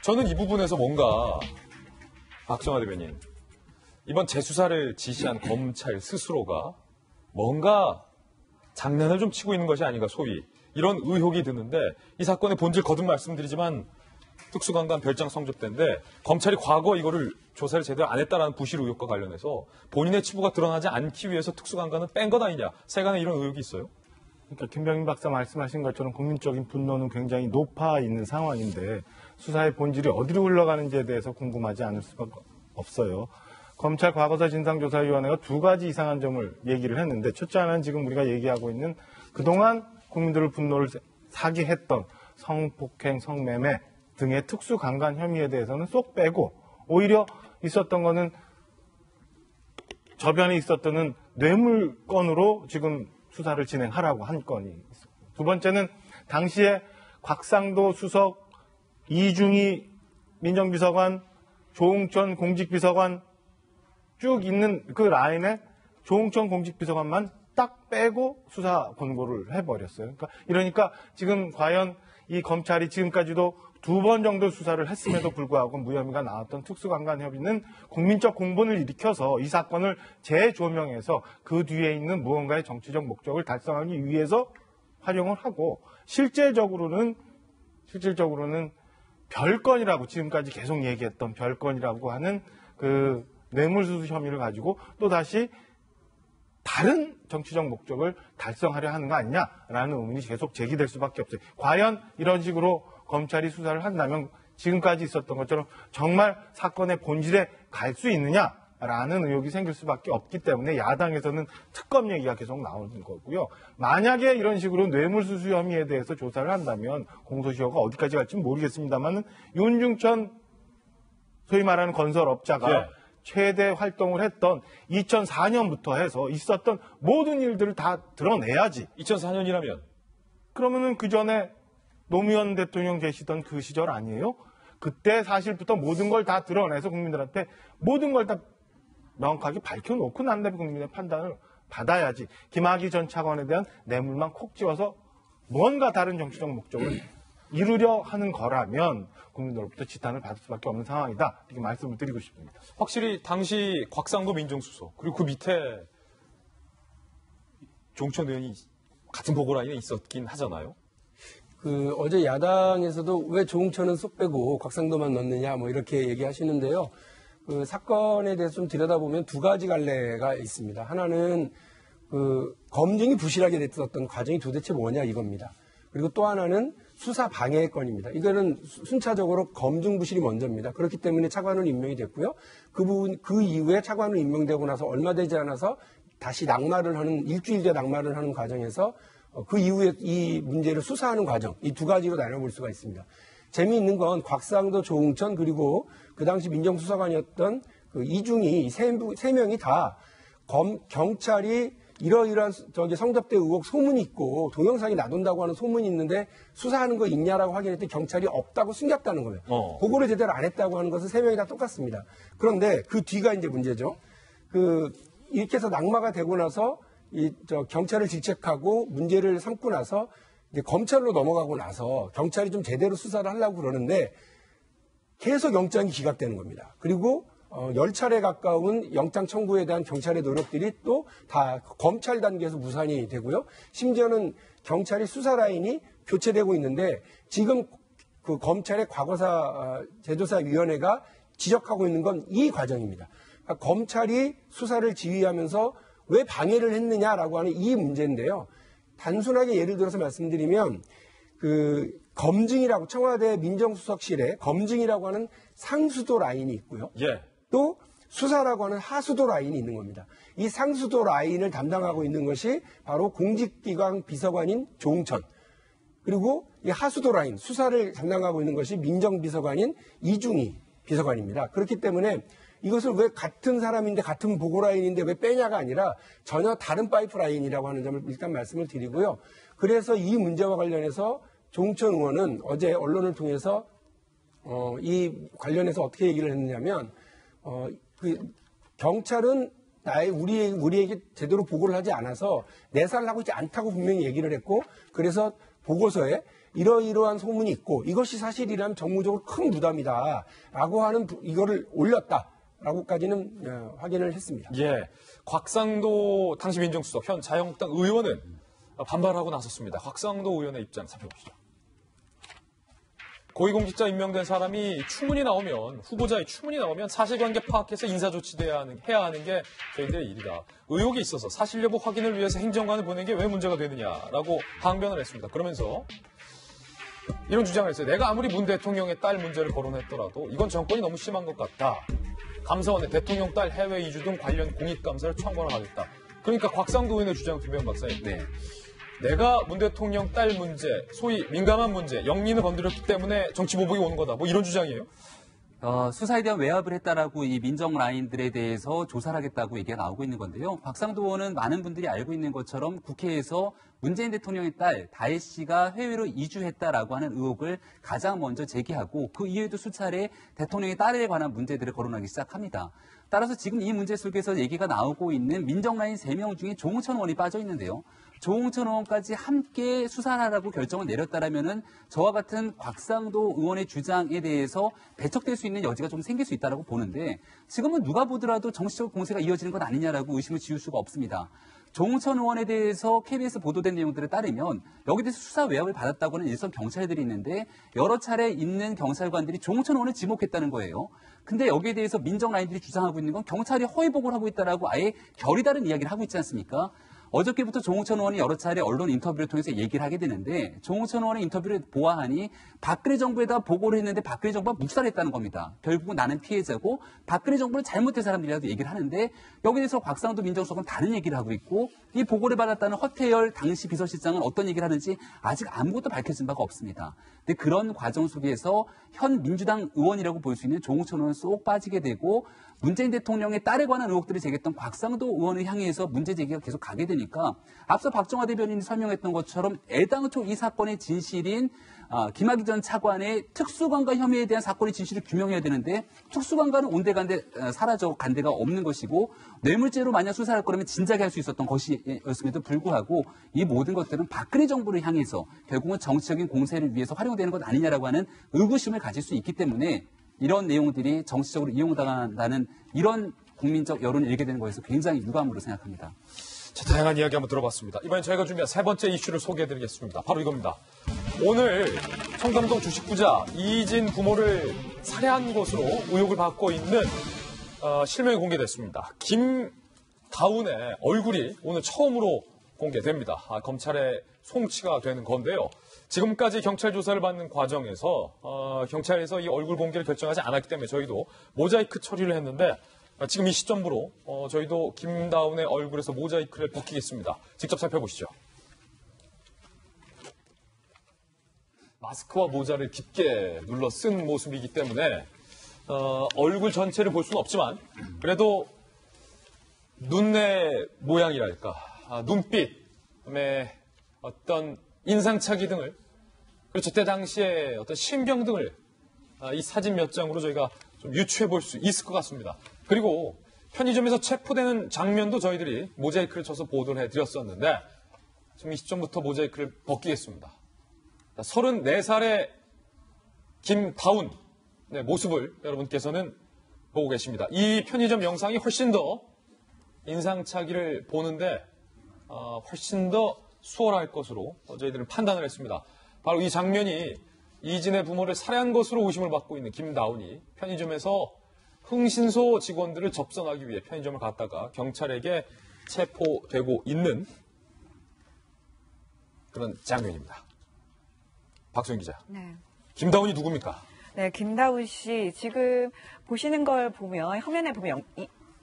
저는 이 부분에서 뭔가 박정화 대변인, 이번 재수사를 지시한 검찰 스스로가 뭔가 장난을 좀 치고 있는 것이 아닌가, 소위 이런 의혹이 드는데, 이 사건의 본질 거듭 말씀드리지만 특수강간 별장 성접대인데 검찰이 과거 이거를 조사를 제대로 안 했다라는 부실 의혹과 관련해서 본인의 치부가 드러나지 않기 위해서 특수강간은 뺀 것 아니냐, 세간에 이런 의혹이 있어요. 그러니까 김병민 박사 말씀하신 것처럼 국민적인 분노는 굉장히 높아 있는 상황인데 수사의 본질이 어디로 흘러가는지에 대해서 궁금하지 않을 수가 없어요. 검찰 과거사 진상조사위원회가 두 가지 이상한 점을 얘기를 했는데, 첫째 하나는 지금 우리가 얘기하고 있는 그동안 국민들의 분노를 사게 했던 성폭행, 성매매 등의 특수강간 혐의에 대해서는 쏙 빼고 오히려 있었던 거는 저변에 있었던 뇌물건으로 지금 수사를 진행하라고 한 건이 있습니다. 두 번째는 당시에 곽상도 수석, 이중희 민정비서관, 조응천 공직비서관 쭉 있는 그 라인에 조응천 공직비서관만 딱 빼고 수사 권고를 해버렸어요. 그러니까 지금 과연 이 검찰이 지금까지도 두 번 정도 수사를 했음에도 불구하고 무혐의가 나왔던 특수강간 혐의는 국민적 공분을 일으켜서 이 사건을 재조명해서 그 뒤에 있는 무언가의 정치적 목적을 달성하기 위해서 활용을 하고, 실질적으로는 별건이라고 지금까지 계속 얘기했던 별건이라고 하는 그 뇌물수수 혐의를 가지고 또다시 다른 정치적 목적을 달성하려 하는 거 아니냐라는 의문이 계속 제기될 수밖에 없어요. 과연 이런 식으로 검찰이 수사를 한다면 지금까지 있었던 것처럼 정말 사건의 본질에 갈 수 있느냐라는 의혹이 생길 수밖에 없기 때문에 야당에서는 특검 얘기가 계속 나오는 거고요. 만약에 이런 식으로 뇌물수수 혐의에 대해서 조사를 한다면 공소시효가 어디까지 갈지 모르겠습니다만 윤중천 소위 말하는 건설업자가 네. 최대 활동을 했던 2004년부터 해서 있었던 모든 일들을 다 드러내야지. 2004년이라면? 그러면은 그 전에 노무현 대통령 계시던 그 시절 아니에요? 그때 사실부터 모든 걸 다 드러내서 국민들한테 모든 걸 다 명확하게 밝혀놓고 난 다음에 국민의 판단을 받아야지. 김학의 전 차관에 대한 뇌물만 콕 집어서 뭔가 다른 정치적 목적을 이루려 하는 거라면 국민들로부터 지탄을 받을 수밖에 없는 상황이다. 이렇게 말씀을 드리고 싶습니다. 확실히 당시 곽상도 민정수석, 그리고 그 밑에 종천 의원이 같은 보고라인에 있었긴 하잖아요. 어제 야당에서도 왜 조응천은 쏙 빼고 곽상도만 넣느냐 이렇게 얘기하시는데요. 그 사건에 대해서 좀 들여다보면 두 가지 갈래가 있습니다. 하나는 검증이 부실하게 됐었던 과정이 도대체 뭐냐 이겁니다. 그리고 또 하나는 수사 방해 건입니다. 이거는 순차적으로 검증 부실이 먼저입니다. 그렇기 때문에 차관으로 임명이 됐고요. 그 이후에 차관으로 임명되고 나서 얼마 되지 않아서 다시 일주일 뒤에 낙마를 하는 과정에서 그 이후에 이 문제를 수사하는 과정, 이 두 가지로 나눠볼 수가 있습니다. 재미있는 건 곽상도, 조응천 그리고 그 당시 민정수사관이었던 그 이중희 세 명이 다 경찰이 이러이러한 성접대 의혹 소문이 있고 동영상이 나돈다고 하는 소문이 있는데 수사하는 거 있냐라고 확인했더니 경찰이 없다고 숨겼다는 거예요. 보고를 제대로 안 했다고 하는 것은 세 명이 다 똑같습니다. 그런데 그 뒤가 이제 문제죠. 이렇게 해서 낙마가 되고 나서 경찰을 질책하고 문제를 삼고 나서 이제 검찰로 넘어가고 나서 경찰이 좀 제대로 수사를 하려고 그러는데 계속 영장이 기각되는 겁니다. 그리고 10차례 가까운 영장 청구에 대한 경찰의 노력들이 또 다 검찰 단계에서 무산이 되고요. 심지어는 경찰이 수사 라인이 교체되고 있는데 지금 그 검찰의 과거사 재조사위원회가 지적하고 있는 건 이 과정입니다. 그러니까 검찰이 수사를 지휘하면서 왜 방해를 했느냐라고 하는 이 문제인데요. 단순하게 예를 들어서 말씀드리면 그 검증이라고 청와대 민정수석실에 검증이라고 하는 상수도 라인이 있고요. 예. 또 수사라고 하는 하수도 라인이 있는 겁니다. 이 상수도 라인을 담당하고 있는 것이 바로 공직기관 비서관인 조응천. 그리고 이 하수도 라인, 수사를 담당하고 있는 것이 민정비서관인 이중희 비서관입니다. 그렇기 때문에 이것을 왜 같은 사람인데 같은 보고 라인인데 왜 빼냐가 아니라 전혀 다른 파이프 라인이라고 하는 점을 일단 말씀을 드리고요. 그래서 이 문제와 관련해서 조응천 의원은 어제 언론을 통해서 이 관련해서 어떻게 얘기를 했느냐면 그 경찰은 우리에게 제대로 보고를 하지 않아서 내사를 하고 있지 않다고 분명히 얘기를 했고 그래서 보고서에 이러이러한 소문이 있고 이것이 사실이라면 정무적으로 큰 부담이다라고 하는 이거를 올렸다라고까지는 확인을 했습니다. 예, 곽상도 당시 민정수석 현 자유한국당 의원은 반발하고 나섰습니다. 곽상도 의원의 입장 살펴보시죠. 고위공직자 임명된 사람이 후보자의 추문이 나오면 사실관계 파악해서 인사조치해야 하는 게 저희들의 일이다. 의혹이 있어서 사실 여부 확인을 위해서 행정관을 보낸 게 왜 문제가 되느냐라고 항변을 했습니다. 그러면서 이런 주장을 했어요. 내가 아무리 문 대통령의 딸 문제를 거론했더라도 이건 정권이 너무 심한 것 같다. 감사원에 대통령 딸 해외 이주 등 관련 공익감사를 청구하겠다. 그러니까 곽상도 의원의 주장 김현 박사님. 네. 내가 문 대통령 딸 문제, 소위 민감한 문제, 영린을 건드렸기 때문에 정치보복이 오는 거다. 뭐 이런 주장이에요? 수사에 대한 외압을 했다라고 이 민정 라인들에 대해서 조사를 하겠다고 얘기가 나오고 있는 건데요. 곽상도 의원은 많은 분들이 알고 있는 것처럼 국회에서 문재인 대통령의 딸 다혜 씨가 해외로 이주했다라고 하는 의혹을 가장 먼저 제기하고 그 이후에도 수차례 대통령의 딸에 관한 문제들을 거론하기 시작합니다. 따라서 지금 이 문제 속에서 얘기가 나오고 있는 민정 라인 3명 중에 조응천 의원이 빠져 있는데요. 조응천 의원까지 함께 수사를 하라고 결정을 내렸다라면은 저와 같은 곽상도 의원의 주장에 대해서 배척될 수 있는 여지가 좀 생길 수 있다라고 보는데 지금은 누가 보더라도 정치적 공세가 이어지는 것 아니냐라고 의심을 지울 수가 없습니다. 조응천 의원에 대해서 KBS 보도된 내용들에 따르면 여기에 대해서 수사 외압을 받았다고는 일선 경찰들이 있는데 여러 차례 있는 경찰관들이 조응천 의원을 지목했다는 거예요. 근데 여기에 대해서 민정 라인들이 주장하고 있는 건 경찰이 허위 보고를 하고 있다라고 아예 결이 다른 이야기를 하고 있지 않습니까? 어저께부터 조응천 의원이 여러 차례 언론 인터뷰를 통해서 얘기를 하게 되는데 조응천 의원의 인터뷰를 보아하니 박근혜 정부에다 보고를 했는데 박근혜 정부가 묵살했다는 겁니다. 결국은 나는 피해자고 박근혜 정부는 잘못된 사람들이라도 얘기를 하는데 여기에 대해서 곽상도 민정수석은 다른 얘기를 하고 있고 이 보고를 받았다는 허태열 당시 비서실장은 어떤 얘기를 하는지 아직 아무것도 밝혀진 바가 없습니다. 근데 그런 과정 속에서 현 민주당 의원이라고 볼 수 있는 조응천 의원은 쏙 빠지게 되고 문재인 대통령의 딸에 관한 의혹들을 제기했던 곽상도 의원을 향해서 문제 제기가 계속 가게 되니까 앞서 박정화 대변인이 설명했던 것처럼 애당초 이 사건의 진실인 김학의 전 차관의 특수관과 혐의에 대한 사건의 진실을 규명해야 되는데 특수관과는 온데간데 사라져 간 데가 없는 것이고 뇌물죄로 만약 수사할 거라면 진작에 할 수 있었던 것이었음에도 불구하고 이 모든 것들은 박근혜 정부를 향해서 결국은 정치적인 공세를 위해서 활용되는 것 아니냐라고 하는 의구심을 가질 수 있기 때문에 이런 내용들이 정치적으로 이용당한다는 이런 국민적 여론을 일게 되는 것에서 굉장히 유감으로 생각합니다. 자, 다양한 이야기 한번 들어봤습니다. 이번엔 저희가 준비한 세 번째 이슈를 소개해드리겠습니다. 바로 이겁니다. 오늘 청담동 주식부자 이진 부모를 살해한 것으로 의혹을 받고 있는 실명이 공개됐습니다. 김다운의 얼굴이 오늘 처음으로 공개됩니다. 검찰에 송치가 되는 건데요. 지금까지 경찰 조사를 받는 과정에서 경찰에서 이 얼굴 공개를 결정하지 않았기 때문에 저희도 모자이크 처리를 했는데 지금 이 시점으로 저희도 김다운의 얼굴에서 모자이크를 벗기겠습니다. 직접 살펴보시죠. 마스크와 모자를 깊게 눌러 쓴 모습이기 때문에 얼굴 전체를 볼 수는 없지만 그래도 눈의 모양이랄까 눈빛, 그다음에 어떤 인상착의 등을 그리고 저때 당시에 어떤 신경 등을 이 사진 몇 장으로 저희가 좀 유추해 볼 수 있을 것 같습니다. 그리고 편의점에서 체포되는 장면도 저희들이 모자이크를 쳐서 보도를 해드렸었는데 지금 이 시점부터 모자이크를 벗기겠습니다. 34살의 김다운의 네, 모습을 여러분께서는 보고 계십니다. 이 편의점 영상이 훨씬 더 인상착의를 보는데 훨씬 더 수월할 것으로 저희들은 판단을 했습니다. 바로 이 장면이 이진의 부모를 살해한 것으로 의심을 받고 있는 김다운이 편의점에서 흥신소 직원들을 접선하기 위해 편의점을 갔다가 경찰에게 체포되고 있는 그런 장면입니다. 박소영 기자. 네. 김다운이 누굽니까? 네, 김다운 씨 지금 보시는 걸 보면 화면에 보면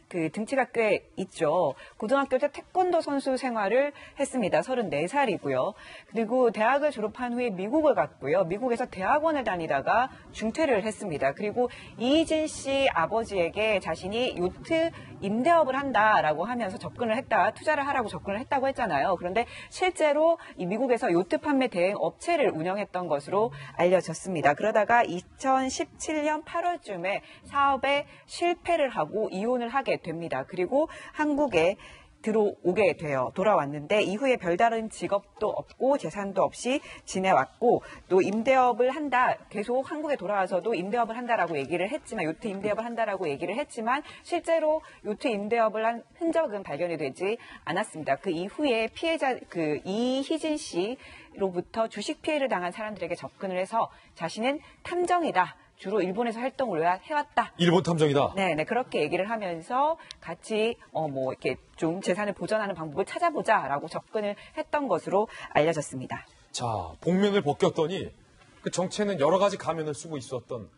그 등치가 꽤 있죠. 고등학교 때 태권도 선수 생활을 했습니다. 34살이고요. 그리고 대학을 졸업한 후에 미국을 갔고요. 미국에서 대학원을 다니다가 중퇴를 했습니다. 그리고 이희진 씨 아버지에게 자신이 요트 임대업을 한다라고 하면서 투자를 하라고 접근을 했다고 했잖아요. 그런데 실제로 이 미국에서 요트 판매 대행 업체를 운영했던 것으로 알려졌습니다. 그러다가 2017년 8월쯤에 사업에 실패를 하고 이혼을 하게 됩니다. 그리고 한국에 들어오게 돌아왔는데 이후에 별다른 직업도 없고 재산도 없이 지내왔고 또 임대업을 한다. 계속 한국에 돌아와서도 임대업을 한다라고 얘기를 했지만 요트 임대업을 한다라고 얘기를 했지만 실제로 요트 임대업을 한 흔적은 발견이 되지 않았습니다. 그 이후에 피해자 이희진 씨로부터 주식 피해를 당한 사람들에게 접근을 해서 자신은 탐정이다. 주로 일본에서 활동을 해왔다. 일본 탐정이다. 네, 그렇게 얘기를 하면서 같이 이렇게 좀 재산을 보전하는 방법을 찾아보자라고 접근을 했던 것으로 알려졌습니다. 자, 복면을 벗겼더니 그 정체는 여러 가지 가면을 쓰고 있었던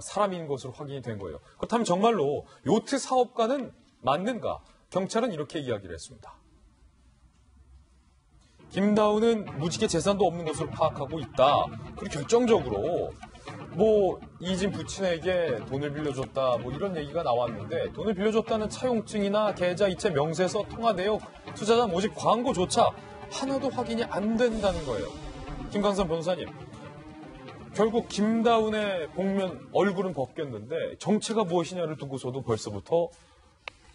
사람인 것으로 확인이 된 거예요. 그렇다면 정말로 요트 사업가는 맞는가? 경찰은 이렇게 이야기를 했습니다. 김다운은 무지개 재산도 없는 것으로 파악하고 있다. 그리고 결정적으로 이진 부친에게 돈을 빌려줬다 이런 얘기가 나왔는데 돈을 빌려줬다는 차용증이나 계좌 이체 명세서 통화 내역 투자자 모집 광고조차 하나도 확인이 안 된다는 거예요. 김광선 변호사님, 결국 김다운의 복면 얼굴은 벗겼는데 정체가 무엇이냐를 두고서도 벌써부터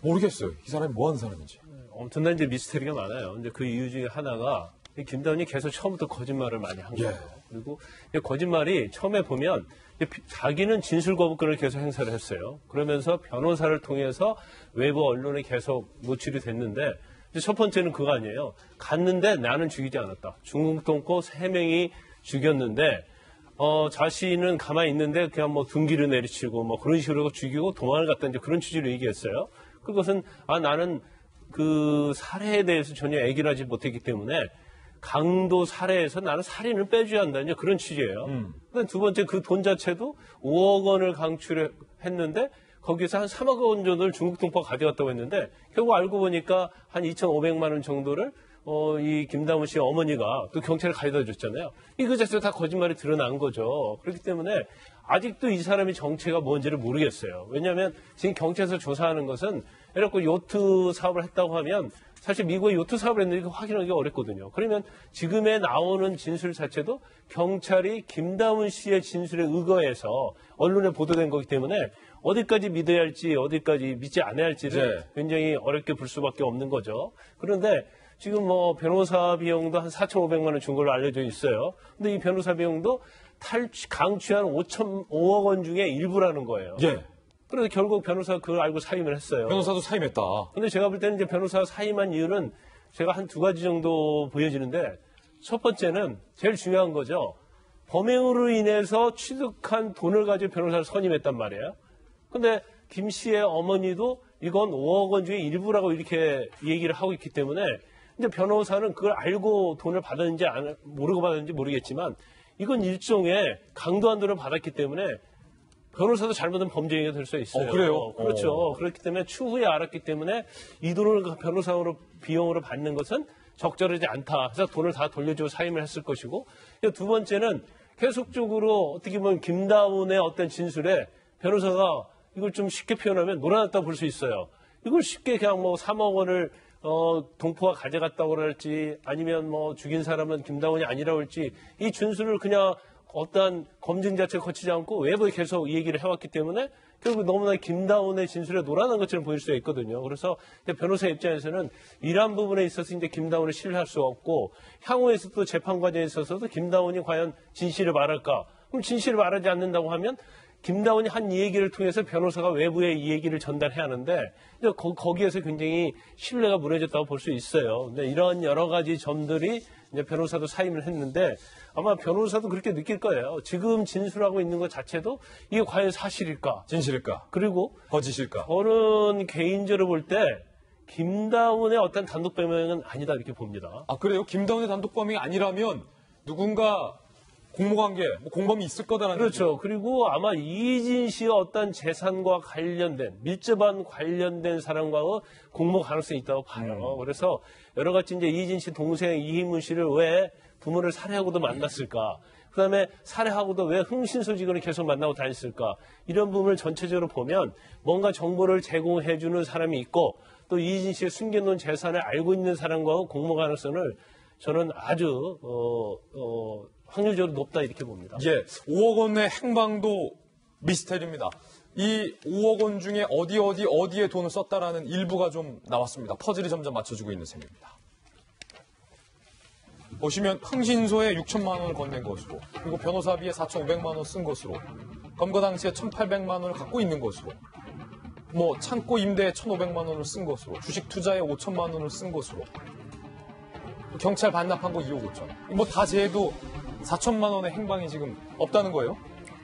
모르겠어요. 이 사람이 뭐 하는 사람인지. 엄청난 이제 미스터리가 많아요. 이제 그 이유 중에 하나가 김다운이 계속 처음부터 거짓말을 많이 한 거예요. 그리고 거짓말이 처음에 보면 자기는 진술 거부권을 계속 행사를 했어요. 그러면서 변호사를 통해서 외부 언론에 계속 노출이 됐는데 첫 번째는 그거 아니에요. 갔는데 나는 죽이지 않았다. 중국 동포 3명이 죽였는데 자신은 가만히 있는데 그냥 등기를 내리치고 그런 식으로 죽이고 도망을 갔다 이제 그런 취지로 얘기했어요. 그것은 나는 그 살해에 대해서 전혀 얘기를 하지 못했기 때문에 강도 살해에서 나는 살인을 빼줘야 한다. 이제 그런 취지예요. 두 번째 그 돈 자체도 5억 원을 강출했는데 거기서 한 3억 원 정도를 중국 동포가 가져갔다고 했는데 결국 알고 보니까 한 2,500만 원 정도를 이 김다운 씨 어머니가 또 경찰에 가져다 줬잖아요. 이거 자체가 다 거짓말이 드러난 거죠. 그렇기 때문에 아직도 이 사람이 정체가 뭔지를 모르겠어요. 왜냐하면 지금 경찰에서 조사하는 것은 이렇게 요트 사업을 했다고 하면 사실 미국의 요트 사업을 했는데 확인하기가 어렵거든요. 그러면 지금에 나오는 진술 자체도 경찰이 김다운 씨의 진술에 의거해서 언론에 보도된 거기 때문에 어디까지 믿어야 할지 어디까지 믿지 않아야 할지를 굉장히 어렵게 볼 수밖에 없는 거죠. 그런데 지금 변호사 비용도 한 4,500만 원 준 걸로 알려져 있어요. 근데 이 변호사 비용도 강취한 5억 원 중에 일부라는 거예요. 그래서 결국 변호사가 그걸 알고 사임을 했어요. 변호사도 사임했다. 근데 제가 볼 때는 이제 변호사가 사임한 이유는 제가 한 2가지 정도 보여지는데 첫 번째는 제일 중요한 거죠. 범행으로 인해서 취득한 돈을 가지고 변호사를 선임했단 말이에요. 근데 김 씨의 어머니도 이건 5억 원 중에 일부라고 이렇게 얘기를 하고 있기 때문에 근데 변호사는 그걸 알고 돈을 받았는지 모르고 받았는지 모르겠지만 이건 일종의 강도한 돈을 받았기 때문에 변호사도 잘못하면 범죄행위가 될 수 있어요. 그래요? 그렇죠. 그렇기 때문에 추후에 알았기 때문에 이 돈을 변호사로 비용으로 받는 것은 적절하지 않다. 그래서 돈을 다 돌려주고 사임을 했을 것이고 두 번째는 계속적으로 어떻게 보면 김다운의 어떤 진술에 변호사가 이걸 좀 쉽게 표현하면 놀아났다고 볼 수 있어요. 이걸 쉽게 그냥 3억 원을 동포가 가져갔다고 할지 아니면 죽인 사람은 김다운이 아니라고 할지 이 진술을 그냥 어떠한 검증 자체를 거치지 않고 외부에 계속 이 얘기를 해왔기 때문에 결국 너무나 김다운의 진술에 놀아난 것처럼 보일 수가 있거든요. 그래서 변호사 입장에서는 이러한 부분에 있어서 이제 김다운을 신뢰할 수 없고 향후에서 또 재판 과정에 있어서도 김다운이 과연 진실을 말할까? 그럼 진실을 말하지 않는다고 하면 김다운이 한 이 얘기를 통해서 변호사가 외부에 이 얘기를 전달해야 하는데 이제 거기에서 굉장히 신뢰가 무너졌다고 볼 수 있어요. 근데 이런 여러 가지 점들이 이제 변호사도 사임을 했는데 아마 변호사도 그렇게 느낄 거예요. 지금 진술하고 있는 것 자체도 이게 과연 사실일까? 진실일까? 그리고 거짓일까? 저는 개인적으로 볼 때 김다운의 어떤 단독 범행은 아니다 이렇게 봅니다. 아, 그래요? 김다운의 단독 범행이 아니라면 누군가 공모관계, 공범이 있을 거다라는 그렇죠. 그리고 아마 이진 씨의 어떤 재산과 관련된 밀접한 관련된 사람과 공모 가능성이 있다고 봐요. 그래서 여러 가지 이제 이진 씨 동생 이희문 씨를 왜 부모를 살해하고도 만났을까? 그다음에 살해하고도 왜 흥신소직원을 계속 만나고 다녔을까? 이런 부분을 전체적으로 보면 뭔가 정보를 제공해주는 사람이 있고 또 이진 씨의 숨겨놓은 재산을 알고 있는 사람과 공모 가능성을 저는 아주 확률적으로 높다 이렇게 봅니다. 예, 5억 원의 행방도 미스테리입니다. 이 5억 원 중에 어디에 돈을 썼다라는 일부가 좀 나왔습니다. 퍼즐이 점점 맞춰지고 있는 셈입니다. 보시면 흥신소에 6천만 원을 건넨 것으로, 그리고 변호사비에 4,500만 원 쓴 것으로, 검거 당시에 1,800만 원을 갖고 있는 것으로, 창고 임대에 1,500만 원을 쓴 것으로, 주식 투자에 5천만 원을 쓴 것으로, 경찰 반납한 거 2억 5천. 다 제해도 4천만 원의 행방이 지금 없다는 거예요?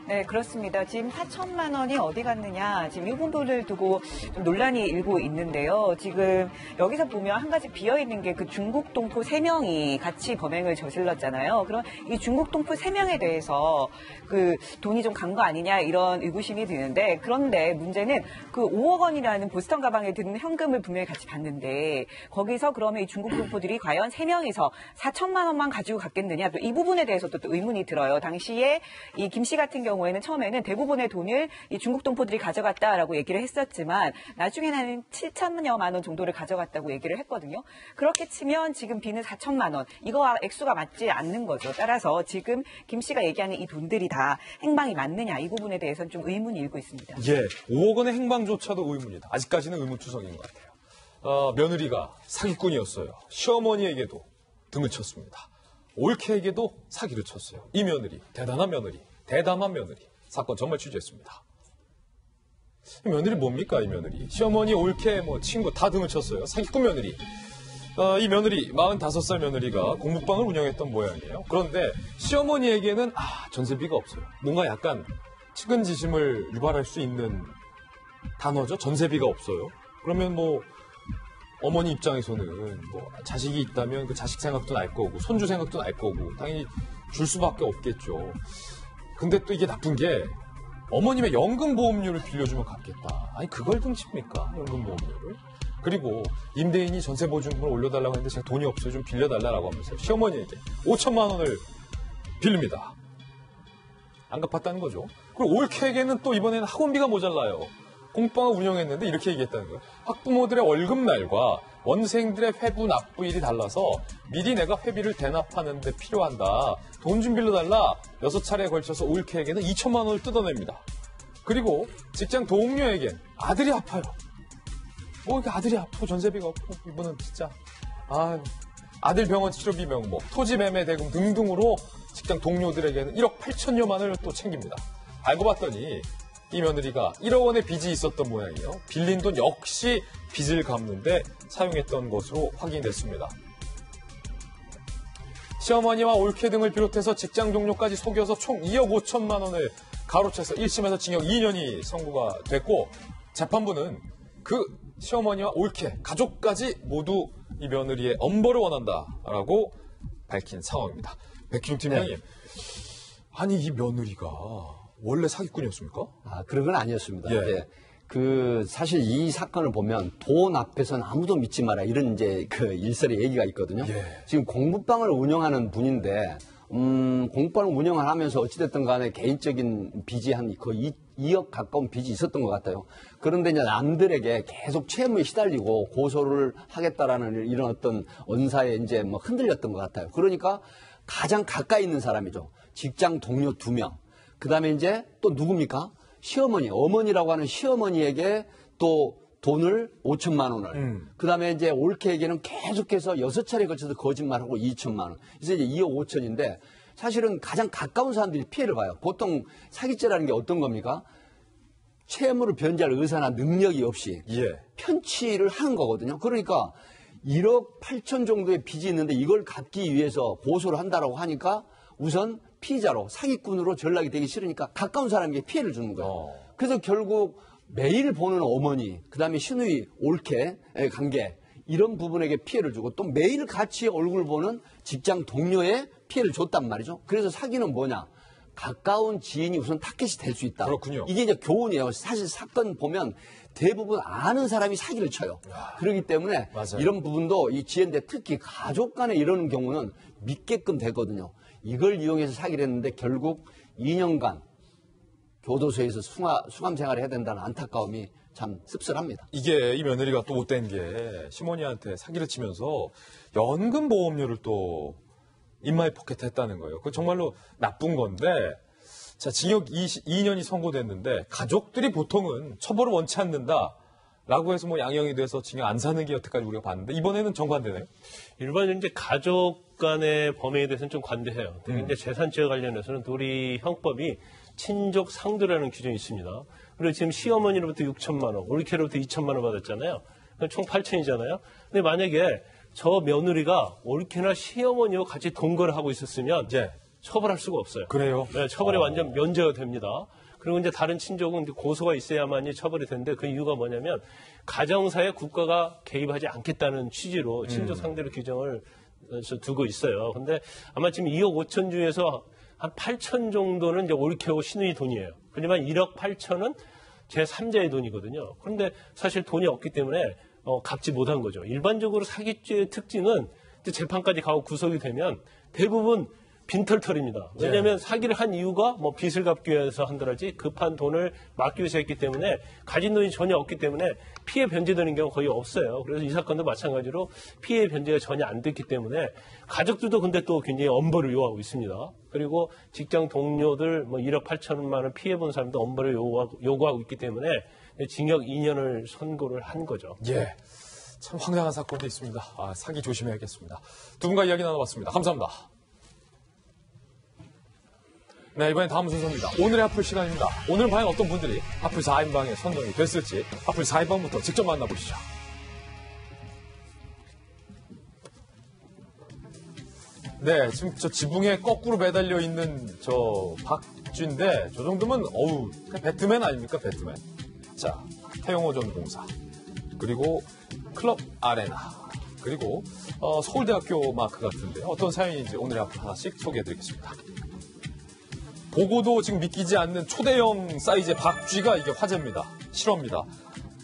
네, 그렇습니다. 지금 4천만 원이 어디 갔느냐, 지금 이 부분을 두고 좀 논란이 일고 있는데요. 지금 여기서 보면 한 가지 비어있는 게 그 중국 동포 3명이 같이 범행을 저질렀잖아요. 그럼 이 중국 동포 3명에 대해서 그 돈이 좀 간 거 아니냐 이런 의구심이 드는데, 그런데 문제는 그 5억 원이라는 보스턴 가방에 드는 현금을 분명히 같이 봤는데 거기서 그러면 이 중국 동포들이 과연 3명이서 4천만 원만 가지고 갔겠느냐, 또 이 부분에 대해서도 또 의문이 들어요. 당시에 이 김 씨 같은 경우에는 처음에는 대부분의 돈을 이 중국 동포들이 가져갔다라고 얘기를 했었지만 나중에는 7천여만 원 정도를 가져갔다고 얘기를 했거든요. 그렇게 치면 지금 비는 4천만 원, 이거와 액수가 맞지 않는 거죠. 따라서 지금 김 씨가 얘기하는 이 돈들이 다 행방이 맞느냐, 이 부분에 대해서는 좀 의문이 일고 있습니다. 예, 5억 원의 행방조차도 의문이다. 아직까지는 의문투성인 것 같아요. 며느리가 사기꾼이었어요. 시어머니에게도 등을 쳤습니다. 올케에게도 사기를 쳤어요. 이 며느리, 대단한 며느리, 대담한 며느리. 사건 정말 취재했습니다. 이 며느리 뭡니까, 이 며느리? 시어머니, 올케, 친구 다 등을 쳤어요. 사기꾼 며느리. 이 며느리, 45살 며느리가 공부방을 운영했던 모양이에요. 그런데 시어머니에게는 전세비가 없어요. 뭔가 약간 측은지심을 유발할 수 있는 단어죠. 전세비가 없어요. 그러면 어머니 입장에서는 자식이 있다면 그 자식 생각도 날 거고 손주 생각도 날 거고 당연히 줄 수밖에 없겠죠. 근데 또 이게 나쁜 게 어머님의 연금보험료를 빌려주면 갚겠다. 아니 그걸 등칩니까? 연금보험료를. 그리고 임대인이 전세보증금을 올려달라고 했는데 제가 돈이 없어요. 좀 빌려달라고 하면서 시어머니에게 5천만 원을 빌립니다. 안 갚았다는 거죠. 그리고 올케에게는 또 이번에는 학원비가 모자라요. 공방을 운영했는데 이렇게 얘기했다는 거예요. 학부모들의 월급날과 원생들의 회부 납부일이 달라서 미리 내가 회비를 대납하는 데 필요한다. 돈 좀 빌려달라. 6차례에 걸쳐서 올케에게는 2천만 원을 뜯어냅니다. 그리고 직장 동료에겐 아들이 아파요. 이게 아들이 아프고 전세비가 없고 이분은 진짜 아들 병원 치료비 명목, 토지 매매 대금 등등으로 직장 동료들에게는 1억 8천여만을 또 챙깁니다. 알고 봤더니 이 며느리가 1억 원의 빚이 있었던 모양이에요. 빌린 돈 역시 빚을 갚는데 사용했던 것으로 확인됐습니다. 시어머니와 올케 등을 비롯해서 직장 동료까지 속여서 총 2억 5천만 원을 가로채서 1심에서 징역 2년이 선고가 됐고 재판부는 그 시어머니와 올케, 가족까지 모두 이 며느리의 엄벌을 원한다라고 밝힌 상황입니다. 백기중 팀장님, 아니 이 며느리가 원래 사기꾼이었습니까? 그런 건 아니었습니다. 예. 사실 이 사건을 보면 돈 앞에서는 아무도 믿지 마라 이런 이제 그 일설의 얘기가 있거든요. 지금 공부방을 운영하는 분인데 공부방을 운영을 하면서 어찌됐든 간에 개인적인 빚이 한 거의 2억 가까운 빚이 있었던 것 같아요. 그런데 이제 남들에게 계속 채무에 시달리고 고소를 하겠다라는 이런 어떤 언사에 이제 흔들렸던 것 같아요. 그러니까 가장 가까이 있는 사람이죠. 직장 동료 2명. 그 다음에 이제 또 누굽니까? 시어머니, 어머니라고 하는 시어머니에게 또 돈을 5천만 원을. 그 다음에 이제 올케에게는 계속해서 6차례에 걸쳐서 거짓말하고 2천만 원. 그래서 이제 2억 5천인데 사실은 가장 가까운 사람들이 피해를 봐요. 보통 사기죄라는 게 어떤 겁니까? 채무를 변제할 의사나 능력이 없이 편취를 하는 거거든요. 그러니까 1억 8천 정도의 빚이 있는데 이걸 갚기 위해서 고소를 한다라고 하니까 우선 피의자로 사기꾼으로 전락이 되기 싫으니까 가까운 사람에게 피해를 주는 거예요. 그래서 결국 매일 보는 어머니, 그다음에 시누이, 올케 관계 이런 부분에게 피해를 주고 또 매일 같이 얼굴 보는 직장 동료에 피해를 줬단 말이죠. 그래서 사기는 뭐냐? 가까운 지인이 우선 타겟이 될 수 있다. 그렇군요. 이게 이제 교훈이에요. 사실 사건 보면 대부분 아는 사람이 사기를 쳐요. 그렇기 때문에 맞아요. 이런 부분도 이 지연대 특히 가족 간에 이러는 경우는 믿게끔 되거든요. 이걸 이용해서 사기를 했는데 결국 2년간 교도소에서 수감 생활을 해야 된다는 안타까움이 참 씁쓸합니다. 이게 이 며느리가 또 못된 게 시모니한테 사기를 치면서 연금 보험료를 또 인마이 포켓했다는 거예요. 그 정말로 나쁜 건데 자 징역 2년이 선고됐는데 가족들이 보통은 처벌을 원치 않는다라고 해서 뭐 양형이 돼서 징역 안 사는 게 여태까지 우리가 봤는데 이번에는 정반대네요. 일반적으로 이제 가족 간의 범행에 대해서는 좀 관대해요. 특히 이제 재산죄와 관련해서는 우리 형법이 친족 상도라는 규정이 있습니다. 그리고 지금 시어머니로부터 6천만 원, 올케로부터 2천만 원 받았잖아요. 그럼 총 8천이잖아요. 근데 만약에 저 며느리가 올케나 시어머니와 같이 동거를 하고 있었으면 처벌할 수가 없어요. 그래요? 네, 처벌이 완전 면제가 됩니다. 그리고 이제 다른 친족은 고소가 있어야만이 처벌이 되는데 그 이유가 뭐냐면 가정사에 국가가 개입하지 않겠다는 취지로 친족 상대로 규정을 두고 있어요. 근데 아마 지금 2억 5천 중에서 한 8천 정도는 이제 올케오 시누이 돈이에요. 하지만 1억 8천은 제3자의 돈이거든요. 그런데 사실 돈이 없기 때문에 갚지 못한 거죠. 일반적으로 사기죄의 특징은 재판까지 가고 구속이 되면 대부분 빈털털입니다. 왜냐하면 사기를 한 이유가 뭐 빚을 갚기 위해서 한다랄지 급한 돈을 막기 위해서 했기 때문에 가진 돈이 전혀 없기 때문에 피해 변제되는 경우가 거의 없어요. 그래서 이 사건도 마찬가지로 피해 변제가 전혀 안 됐기 때문에 가족들도 근데 또 굉장히 엄벌을 요구하고 있습니다. 그리고 직장 동료들 뭐 1억 8천만 원 피해 본 사람도 엄벌을 요구하고 있기 때문에 징역 2년을 선고를 한 거죠. 예. 참 황당한 사건도 있습니다. 사기 조심해야겠습니다. 두 분과 이야기 나눠봤습니다. 감사합니다. 네, 이번엔 다음 순서입니다. 오늘의 하풀 시간입니다. 오늘은 과연 어떤 분들이 하풀 4인방에 선정이 됐을지 하풀 4인방부터 직접 만나보시죠. 네, 지금 저 지붕에 거꾸로 매달려 있는 저 박쥐인데 저 정도면 어우 배트맨 아닙니까? 배트맨. 자, 태영호전공사 그리고 클럽 아레나 그리고 서울대학교 마크 같은데 어떤 사연인지 오늘의 하풀 하나씩 소개해드리겠습니다. 보고도 지금 믿기지 않는 초대형 사이즈의 박쥐가 이게 화제입니다. 실화입니다.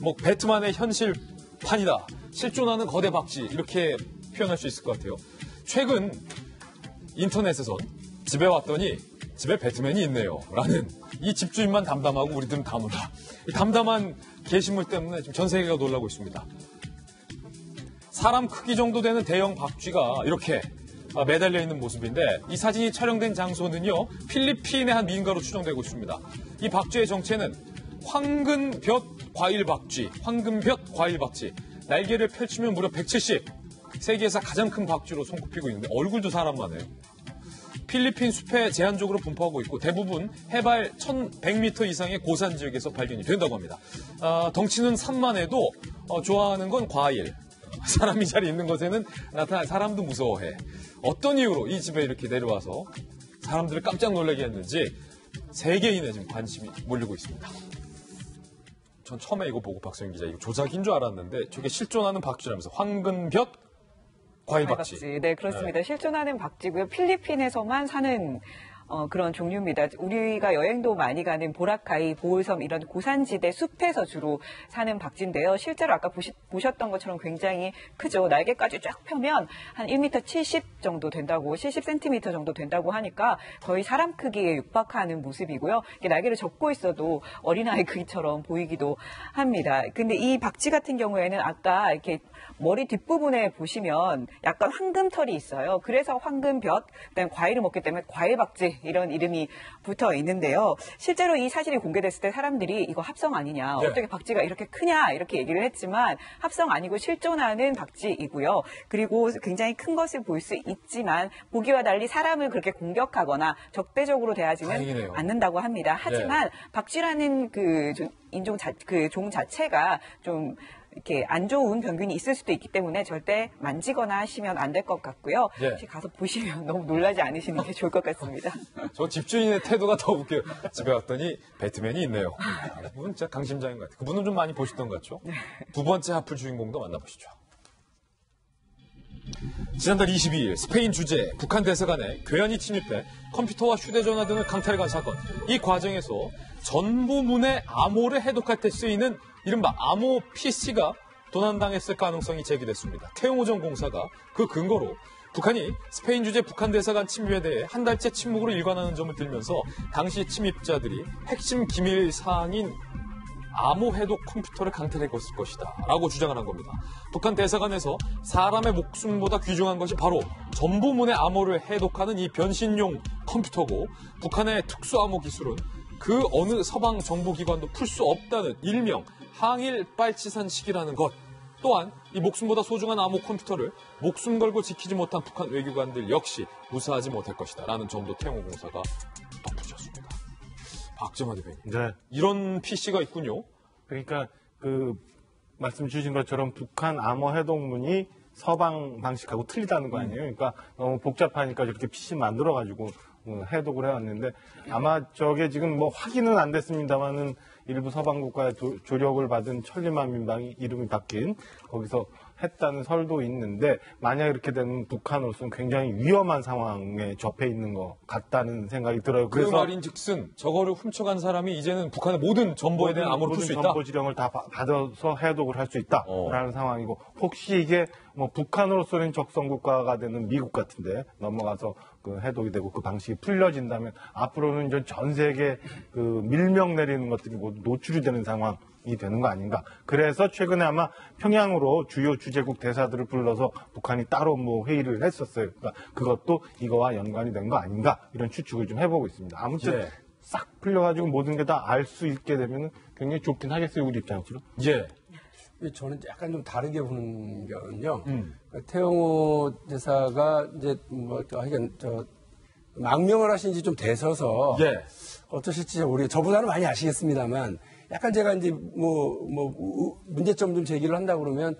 뭐 배트만의 현실판이다. 실존하는 거대 박쥐 이렇게 표현할 수 있을 것 같아요. 최근 인터넷에선 집에 왔더니 집에 배트맨이 있네요. 라는 이 집주인만 담담하고 우리들은 다 몰라. 이 담담한 게시물 때문에 지금 전 세계가 놀라고 있습니다. 사람 크기 정도 되는 대형 박쥐가 이렇게 매달려 있는 모습인데 이 사진이 촬영된 장소는요 필리핀의 한 민가로 추정되고 있습니다. 이 박쥐의 정체는 황금볕 과일박쥐, 황금볕 과일박쥐. 날개를 펼치면 무려 170. 세계에서 가장 큰 박쥐로 손꼽히고 있는데 얼굴도 사람만 해요. 필리핀 숲에 제한적으로 분포하고 있고 대부분 해발 1100m 이상의 고산 지역에서 발견이 된다고 합니다. 덩치는 산만해도 좋아하는 건 과일. 사람이 잘 있는 곳에는 나타날 사람도 무서워해. 어떤 이유로 이 집에 이렇게 내려와서 사람들을 깜짝 놀라게 했는지 세계인의 지금 관심이 몰리고 있습니다. 전 처음에 이거 보고 박성윤 기자 이거 조작인 줄 알았는데 저게 실존하는 박쥐라면서 황금볕 과일박쥐. 네, 그렇습니다. 네. 실존하는 박쥐고요. 필리핀에서만 사는 그런 종류입니다. 우리가 여행도 많이 가는 보라카이, 보울섬 이런 고산지대 숲에서 주로 사는 박쥐인데요. 실제로 아까 보셨던 것처럼 굉장히 크죠. 날개까지 쫙 펴면 한 1m 70 정도 된다고, 70cm 정도 된다고 하니까 거의 사람 크기에 육박하는 모습이고요. 날개를 접고 있어도 어린아이 크기처럼 보이기도 합니다. 근데 이 박쥐 같은 경우에는 아까 이렇게 머리 뒷부분에 보시면 약간 황금털이 있어요. 그래서 황금볕, 그다음에 과일을 먹기 때문에 과일박쥐 이런 이름이 붙어 있는데요. 실제로 이 사실이 공개됐을 때 사람들이 이거 합성 아니냐, 네. 어떻게 박쥐가 이렇게 크냐 이렇게 얘기를 했지만 합성 아니고 실존하는 박쥐이고요. 그리고 굉장히 큰 것을 볼 수 있지만 보기와 달리 사람을 그렇게 공격하거나 적대적으로 대하지는 다행이네요. 않는다고 합니다. 하지만 박쥐라는 그 종 자체가 좀 이렇게 안 좋은 병균이 있을 수도 있기 때문에 절대 만지거나 하시면 안 될 것 같고요. 예. 혹시 가서 보시면 너무 놀라지 않으시는 게 좋을 것 같습니다. 저 집주인의 태도가 더 웃겨요. 집에 왔더니 배트맨이 있네요. 그분 진짜 강심장인 것 같아요. 그분은 좀 많이 보시던 것 같죠? 두 번째 하플 주인공도 만나보시죠. 지난달 22일 스페인 주재 북한 대사관에 괴한이 침입해 컴퓨터와 휴대전화 등을 강탈해간 사건. 이 과정에서 전부문의 암호를 해독할 때 쓰이는 이른바 암호 PC가 도난당했을 가능성이 제기됐습니다. 태용호전 공사가 그 근거로 북한이 스페인 주재 북한 대사관 침입에 대해 한 달째 침묵으로 일관하는 점을 들면서 당시 침입자들이 핵심 기밀 사항인 암호 해독 컴퓨터를 강탈했을 것이다 라고 주장을 한 겁니다. 북한 대사관에서 사람의 목숨보다 귀중한 것이 바로 전부문의 암호를 해독하는 이 변신용 컴퓨터고, 북한의 특수암호 기술은 그 어느 서방 정보기관도 풀 수 없다는 일명 항일 빨치산식이라는 것, 또한 이 목숨보다 소중한 암호 컴퓨터를 목숨 걸고 지키지 못한 북한 외교관들 역시 무사하지 못할 것이다 라는 점도 태용호 공사가 덧붙였습니다. 박정화 대변인. 네. 이런 PC가 있군요. 그러니까 그 말씀 주신 것처럼 북한 암호 해독문이 서방 방식하고 틀리다는 거 아니에요. 그러니까 너무 복잡하니까 저렇게 PC 만들어가지고 해독을 해왔는데, 아마 저게 지금 뭐 확인은 안 됐습니다만은 일부 서방 국가의 조력을 받은 천리만 민방이 이름이 바뀐 거기서 했다는 설도 있는데, 만약 이렇게 되면 북한으로서는 굉장히 위험한 상황에 접해 있는 것 같다는 생각이 들어요. 그 말인즉슨 저거를 훔쳐간 사람이 이제는 북한의 모든 정보에 대한 암호를 풀 수 있다. 정보 지령을 다 받아서 해독을 할 수 있다라는 상황이고, 혹시 이게 뭐 북한으로서는 적성 국가가 되는 미국 같은데 넘어가서 그 해독이 되고 그 방식이 풀려진다면 앞으로는 이제 전 세계 그 밀명 내리는 것들이 모두 노출이 되는 상황이 되는 거 아닌가. 그래서 최근에 아마 평양으로 주요 주재국 대사들을 불러서 북한이 따로 뭐 회의를 했었어요. 그러니까 그것도 이거와 연관이 된 거 아닌가, 이런 추측을 좀 해보고 있습니다. 아무튼 싹 풀려가지고 모든 게 다 알 수 있게 되면 굉장히 좋긴 하겠어요, 우리 입장에서는. 예. 저는 약간 좀 다르게 보는 거는요. 태용호 대사가 이제 하여간 망명을 하신 지 좀 되셔서 어떠실지 모르겠어요. 저보다는 많이 아시겠습니다만, 약간 제가 이제 문제점 좀 제기를 한다 그러면,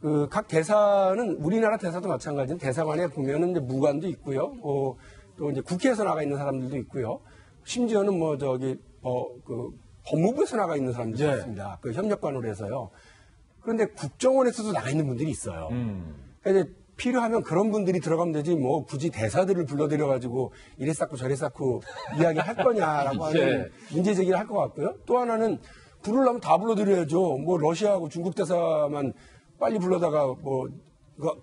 그 각 대사는 우리나라 대사도 마찬가지인 대사관에 보면은 이제 무관도 있고요. 또 이제 국회에서 나가 있는 사람들도 있고요. 심지어는 그 법무부에서 나가 있는 사람들도 있습니다. 그 협력관으로 해서요. 그런데 국정원에서도 나가 있는 분들이 있어요. 그러니까 이제 필요하면 그런 분들이 들어가면 되지, 뭐 굳이 대사들을 불러들여가지고 이래 쌓고 저래 쌓고 이야기할 거냐라고 하는 문제 제기를 할 것 같고요. 또 하나는 부르려면 다 불러드려야죠. 뭐 러시아하고 중국 대사만 빨리 불러다가 뭐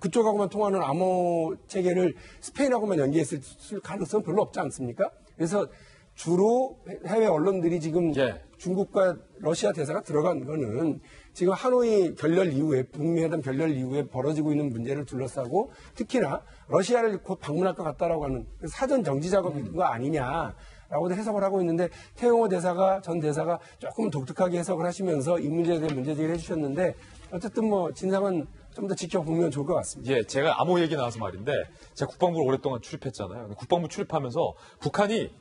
그쪽하고만 통하는 암호 체계를 스페인하고만 연계했을 가능성은 별로 없지 않습니까? 그래서 주로 해외 언론들이 지금 중국과 러시아 대사가 들어간 거는 지금 하노이 결렬 이후에, 북미회담 결렬 이후에 벌어지고 있는 문제를 둘러싸고, 특히나 러시아를 곧 방문할 것 같다라고 하는 사전 정지 작업인 거 아니냐라고도 해석을 하고 있는데, 태용호 대사가, 전 대사가 조금 독특하게 해석을 하시면서 이 문제에 대해 문제 제기를 해주셨는데, 어쨌든 뭐 진상은 좀 더 지켜보면 좋을 것 같습니다. 예, 제가 암호 얘기 나와서 말인데, 제가 국방부를 오랫동안 출입했잖아요. 국방부 출입하면서 북한이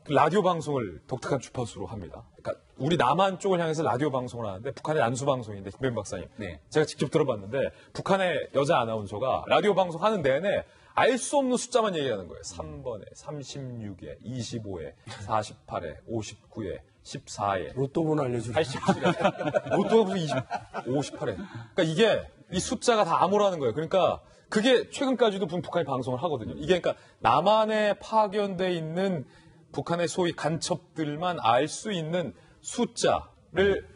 라디오 방송을 독특한 주파수로 합니다. 그러니까 우리 남한 쪽을 향해서 라디오 방송을 하는데, 북한의 난수 방송인데, 김弁박사님. 제가 직접 들어봤는데, 북한의 여자 아나운서가 라디오 방송 하는 내내 알 수 없는 숫자만 얘기하는 거예요. 3번에, 36에, 25에, 48에, 59에, 14에. 로또 번호 알려주세요. 87에. 로또 번호 58에. 그러니까 이게, 이 숫자가 다 암호라는 거예요. 그러니까 그게 최근까지도 북한이 방송을 하거든요. 이게 그러니까 남한에 파견돼 있는 북한의 소위 간첩들만 알 수 있는 숫자를,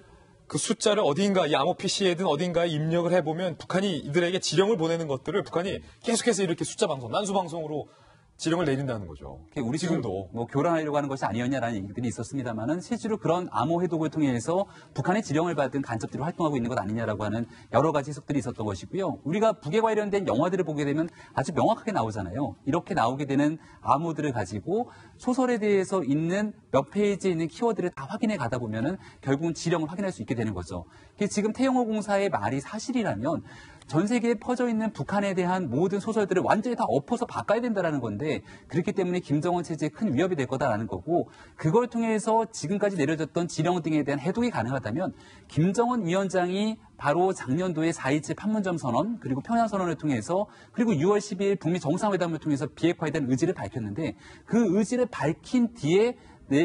그 숫자를 어딘가, 이 암호 PC에든 어딘가에 입력을 해보면 북한이 이들에게 지령을 보내는 것들을 북한이 계속해서 이렇게 숫자 방송, 난수 방송으로 지령을 내린다는 거죠. 우리 지금도 뭐 교란하려고 하는 것이 아니었냐라는 얘기들이 있었습니다만은 실제로 그런 암호 해독을 통해서 북한의 지령을 받은 간첩들이 활동하고 있는 것 아니냐라고 하는 여러 가지 해석들이 있었던 것이고요. 우리가 북에 관련된 영화들을 보게 되면 아주 명확하게 나오잖아요. 이렇게 나오게 되는 암호들을 가지고 소설에 대해서 있는 몇 페이지에 있는 키워드를 다 확인해 가다 보면은 결국은 지령을 확인할 수 있게 되는 거죠. 지금 태영호 공사의 말이 사실이라면 전 세계에 퍼져 있는 북한에 대한 모든 소설들을 완전히 다 엎어서 바꿔야 된다는 건데 그렇기 때문에 김정은 체제에 큰 위협이 될 거다라는 거고 그걸 통해서 지금까지 내려졌던 지령 등에 대한 해독이 가능하다면 김정은 위원장이 바로 작년도에 4.27 판문점 선언 그리고 평양 선언을 통해서 그리고 6월 12일 북미 정상회담을 통해서 비핵화에 대한 의지를 밝혔는데 그 의지를 밝힌 뒤에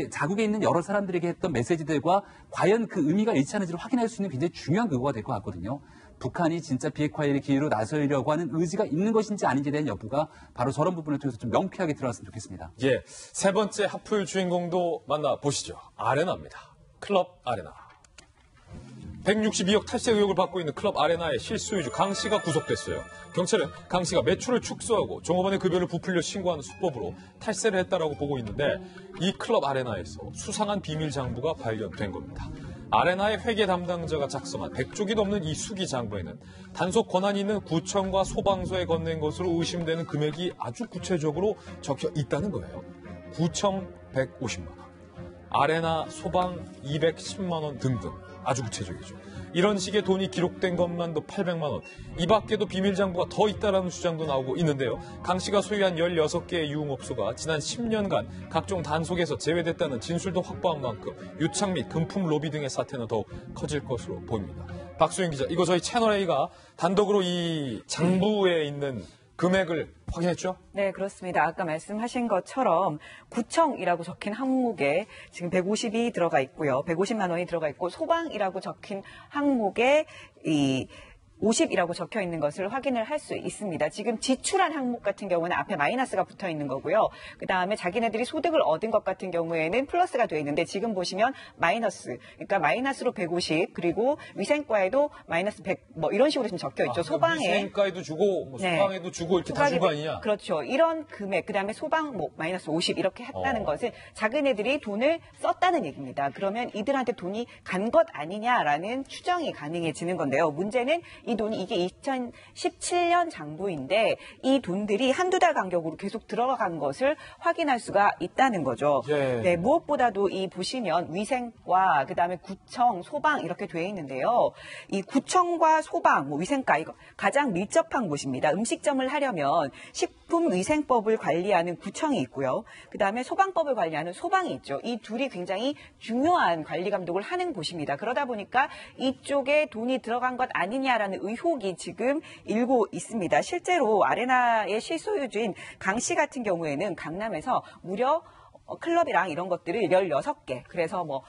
자국에 있는 여러 사람들에게 했던 메시지들과 과연 그 의미가 일치하는지를 확인할 수 있는 굉장히 중요한 그거가 될 것 같거든요. 북한이 진짜 비핵화의 기회로 나서려고 하는 의지가 있는 것인지 아닌지에 대한 여부가 바로 저런 부분을 통해서 좀 명쾌하게 들어왔으면 좋겠습니다. 예, 세 번째 하풀 주인공도 만나보시죠. 아레나입니다. 클럽 아레나. 162억 탈세 의혹을 받고 있는 클럽 아레나의 실소유주 강 씨가 구속됐어요. 경찰은 강 씨가 매출을 축소하고 종업원의 급여를 부풀려 신고하는 수법으로 탈세를 했다라고 보고 있는데 이 클럽 아레나에서 수상한 비밀 장부가 발견된 겁니다. 아레나의 회계 담당자가 작성한 100쪽이 넘는 이 수기 장부에는 단속 권한이 있는 구청과 소방서에 건넨 것으로 의심되는 금액이 아주 구체적으로 적혀 있다는 거예요. 구청 150만 원, 아레나 소방 210만 원 등등 아주 구체적이죠. 이런 식의 돈이 기록된 것만도 800만 원. 이 밖에도 비밀 장부가 더 있다라는 주장도 나오고 있는데요. 강 씨가 소유한 16개의 유흥업소가 지난 10년간 각종 단속에서 제외됐다는 진술도 확보한 만큼 유착 및 금품 로비 등의 사태는 더욱 커질 것으로 보입니다. 박수영 기자, 이거 저희 채널A가 단독으로 이 장부에 있는 금액을 확인했죠? 네, 그렇습니다. 아까 말씀하신 것처럼 구청이라고 적힌 항목에 지금 150이 들어가 있고요. 150만 원이 들어가 있고 소방이라고 적힌 항목에 이 50이라고 적혀 있는 것을 확인을 할 수 있습니다. 지금 지출한 항목 같은 경우는 앞에 마이너스가 붙어 있는 거고요. 그다음에 자기네들이 소득을 얻은 것 같은 경우에는 플러스가 되어 있는데 지금 보시면 마이너스, 그러니까 마이너스로 150 그리고 위생과에도 마이너스 100 뭐 이런 식으로 지금 적혀 있죠. 소방에 위생과에도 주고 뭐 소방에도 주고 이렇게 다 준 거 아니냐? 그렇죠. 이런 금액 그다음에 소방 뭐 마이너스 50 이렇게 했다는 것은 자기네들이 돈을 썼다는 얘기입니다. 그러면 이들한테 돈이 간 것 아니냐라는 추정이 가능해지는 건데요. 문제는 이 돈이 이게 2017년 장부인데 이 돈들이 한두 달 간격으로 계속 들어간 것을 확인할 수가 있다는 거죠. 예. 네, 무엇보다도 이 보시면 위생과 그다음에 구청, 소방 이렇게 돼 있는데요. 이 구청과 소방, 뭐 위생과 이거 가장 밀접한 곳입니다. 음식점을 하려면 식품위생법을 관리하는 구청이 있고요. 그다음에 소방법을 관리하는 소방이 있죠. 이 둘이 굉장히 중요한 관리 감독을 하는 곳입니다. 그러다 보니까 이쪽에 돈이 들어간 것 아니냐라는 의혹이 지금 일고 있습니다. 실제로 아레나의 실소유주인 강 씨 같은 경우에는 강남에서 무려 클럽이랑 이런 것들을 16개, 그래서 뭐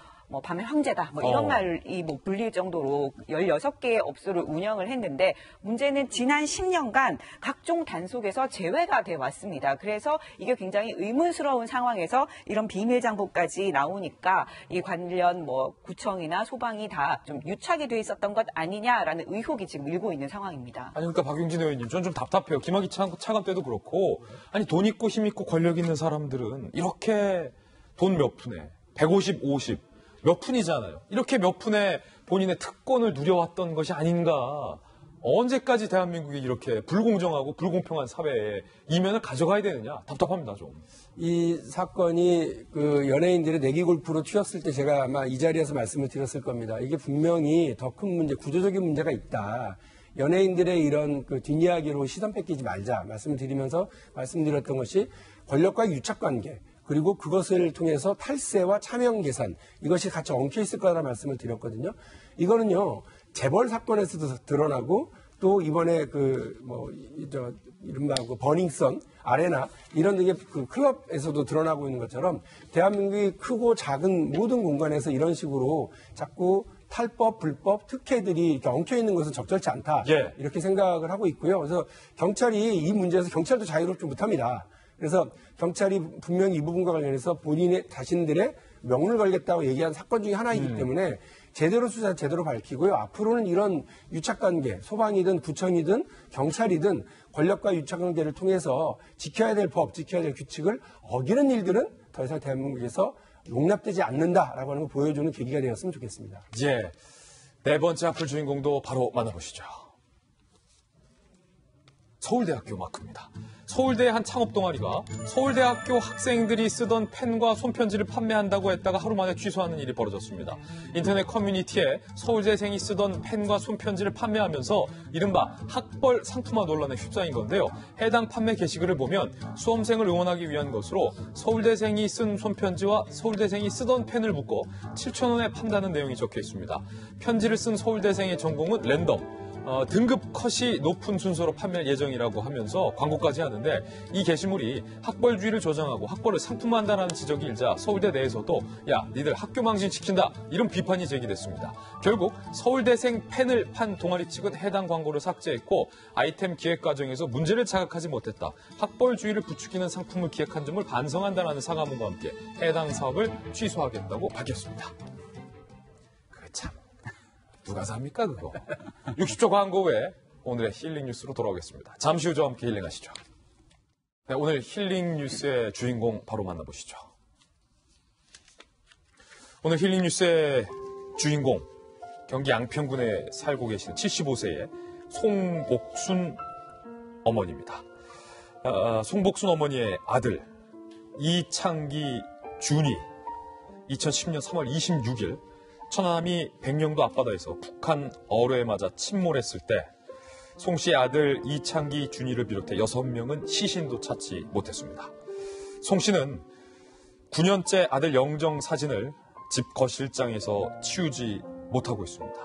밤의 황제다, 뭐 이런 말이 뭐 불릴 정도로 16개의 업소를 운영을 했는데 문제는 지난 10년간 각종 단속에서 제외가 돼 왔습니다. 그래서 이게 굉장히 의문스러운 상황에서 이런 비밀 장부까지 나오니까 이 관련 뭐 구청이나 소방이 다 좀 유착이 돼 있었던 것 아니냐라는 의혹이 지금 일고 있는 상황입니다. 아니 그러니까 박용진 의원님, 저는 좀 답답해요. 김학의 차관 때도 그렇고 아니 돈 있고 힘 있고 권력 있는 사람들은 이렇게 돈 몇 푼에 150, 50 몇 푼이잖아요. 이렇게 몇 푼에 본인의 특권을 누려왔던 것이 아닌가. 언제까지 대한민국이 이렇게 불공정하고 불공평한 사회에 이면을 가져가야 되느냐. 답답합니다, 좀. 이 사건이 그 연예인들의 내기 골프로 튀었을 때 제가 아마 이 자리에서 말씀을 드렸을 겁니다. 이게 분명히 더 큰 문제, 구조적인 문제가 있다. 연예인들의 이런 그 뒷이야기로 시선 뺏기지 말자 말씀을 드리면서 말씀드렸던 것이 권력과의 유착관계, 그리고 그것을 통해서 탈세와 차명 계산, 이것이 같이 엉켜 있을 거라는 말씀을 드렸거든요. 이거는요, 재벌 사건에서도 드러나고, 또 이번에 이른바 버닝썬, 아레나, 이런 등의 그 클럽에서도 드러나고 있는 것처럼, 대한민국이 크고 작은 모든 공간에서 이런 식으로 자꾸 탈법, 불법, 특혜들이 이렇게 엉켜 있는 것은 적절치 않다. 예. 이렇게 생각을 하고 있고요. 그래서 경찰이 이 문제에서 경찰도 자유롭지 못합니다. 그래서 경찰이 분명히 이 부분과 관련해서 본인의 자신들의 명을 걸겠다고 얘기한 사건 중에 하나이기 때문에 제대로 수사 제대로 밝히고요. 앞으로는 이런 유착관계, 소방이든 구청이든 경찰이든 권력과 유착관계를 통해서 지켜야 될 법, 지켜야 될 규칙을 어기는 일들은 더 이상 대한민국에서 용납되지 않는다라고 하는 걸 보여주는 계기가 되었으면 좋겠습니다. 예, 네 번째 악플 주인공도 바로 만나보시죠. 서울대학교 마크입니다. 서울대의 한 창업 동아리가 서울대학교 학생들이 쓰던 펜과 손편지를 판매한다고 했다가 하루 만에 취소하는 일이 벌어졌습니다. 인터넷 커뮤니티에 서울대생이 쓰던 펜과 손편지를 판매하면서 이른바 학벌 상품화 논란에 휩싸인 건데요. 해당 판매 게시글을 보면 수험생을 응원하기 위한 것으로 서울대생이 쓴 손편지와 서울대생이 쓰던 펜을 묶어 7,000원에 판다는 내용이 적혀 있습니다. 편지를 쓴 서울대생의 전공은 랜덤. 등급 컷이 높은 순서로 판매할 예정이라고 하면서 광고까지 하는데 이 게시물이 학벌주의를 조장하고 학벌을 상품화한다는 지적이 일자 서울대 내에서도 야 니들 학교 망신시킨다 이런 비판이 제기됐습니다. 결국 서울대생 펜을 판 동아리 측은 해당 광고를 삭제했고 아이템 기획 과정에서 문제를 자각하지 못했다. 학벌주의를 부추기는 상품을 기획한 점을 반성한다는 사과문과 함께 해당 사업을 취소하겠다고 밝혔습니다. 참 누가 삽니까 그거. 60초 광고 후에 오늘의 힐링 뉴스로 돌아오겠습니다. 잠시 후 저와 함께 힐링하시죠. 네, 오늘 힐링 뉴스의 주인공 바로 만나보시죠. 오늘 힐링 뉴스의 주인공 경기 양평군에 살고 계시는 75세의 송복순 어머니입니다. 송복순 어머니의 아들 이창기 준이 2010년 3월 26일 천안함이 백령도 앞바다에서 북한 어뢰에 맞아 침몰했을 때 송 씨의 아들 이창기 준이를 비롯해 6명은 시신도 찾지 못했습니다. 송 씨는 9년째 아들 영정 사진을 집 거실장에서 치우지 못하고 있습니다.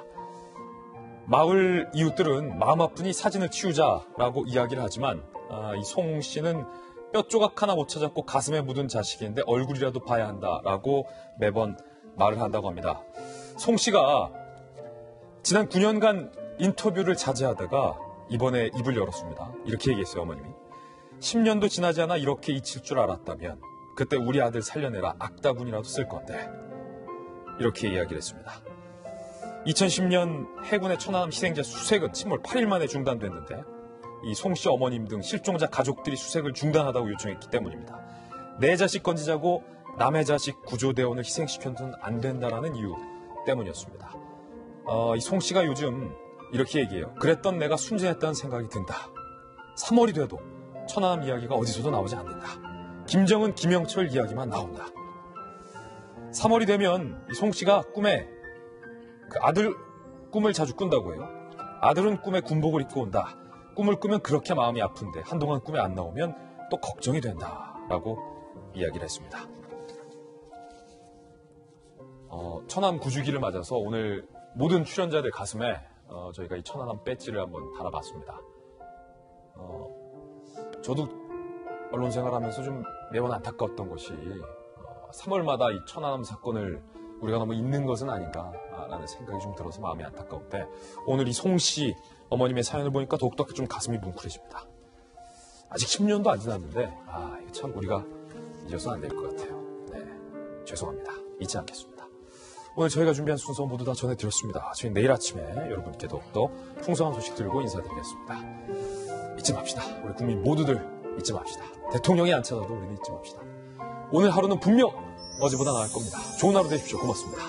마을 이웃들은 마음 아프니 사진을 치우자라고 이야기를 하지만 이 송 씨는 뼈 조각 하나 못 찾았고 가슴에 묻은 자식인데 얼굴이라도 봐야 한다라고 매번 말을 한다고 합니다. 송 씨가 지난 9년간 인터뷰를 자제하다가 이번에 입을 열었습니다. 이렇게 얘기했어요, 어머님이. 10년도 지나지 않아 이렇게 잊힐 줄 알았다면 그때 우리 아들 살려내라 악다군이라도 쓸 건데 이렇게 이야기를 했습니다. 2010년 해군의 천안함 희생자 수색은 침몰 8일 만에 중단됐는데 이 송 씨 어머님 등 실종자 가족들이 수색을 중단하다고 요청했기 때문입니다. 내 자식 건지자고 남의 자식 구조대원을 희생시켜서는 안 된다라는 이유 때문이었습니다. 이 송 씨가 요즘 이렇게 얘기해요. 그랬던 내가 순진했다는 생각이 든다. 3월이 돼도 천안함 이야기가 어디서도 나오지 않는다. 김정은, 김영철 이야기만 나온다. 3월이 되면 송 씨가 꿈에 그 아들 꿈을 자주 꾼다고 해요. 아들은 꿈에 군복을 입고 온다. 꿈을 꾸면 그렇게 마음이 아픈데 한동안 꿈에 안 나오면 또 걱정이 된다라고 이야기를 했습니다. 천안 구주기를 맞아서 오늘 모든 출연자들 가슴에 저희가 이 천안함 배지를 한번 달아봤습니다. 저도 언론 생활하면서 좀 매번 안타까웠던 것이 3월마다 이 천안함 사건을 우리가 너무 잊는 것은 아닌가라는 생각이 좀 들어서 마음이 안타까운데 오늘 이 송 씨 어머님의 사연을 보니까 더욱더 좀 가슴이 뭉클해집니다. 아직 10년도 안 지났는데 이거 참 우리가 잊어서는 안 될 것 같아요. 네, 죄송합니다. 잊지 않겠습니다. 오늘 저희가 준비한 순서 모두 다 전해드렸습니다. 저희 내일 아침에 여러분께 더욱더 풍성한 소식 들고 인사드리겠습니다. 잊지 맙시다. 우리 국민 모두들 잊지 맙시다. 대통령이 안 찾아도 우리는 잊지 맙시다. 오늘 하루는 분명 어제보다 나을 겁니다. 좋은 하루 되십시오. 고맙습니다.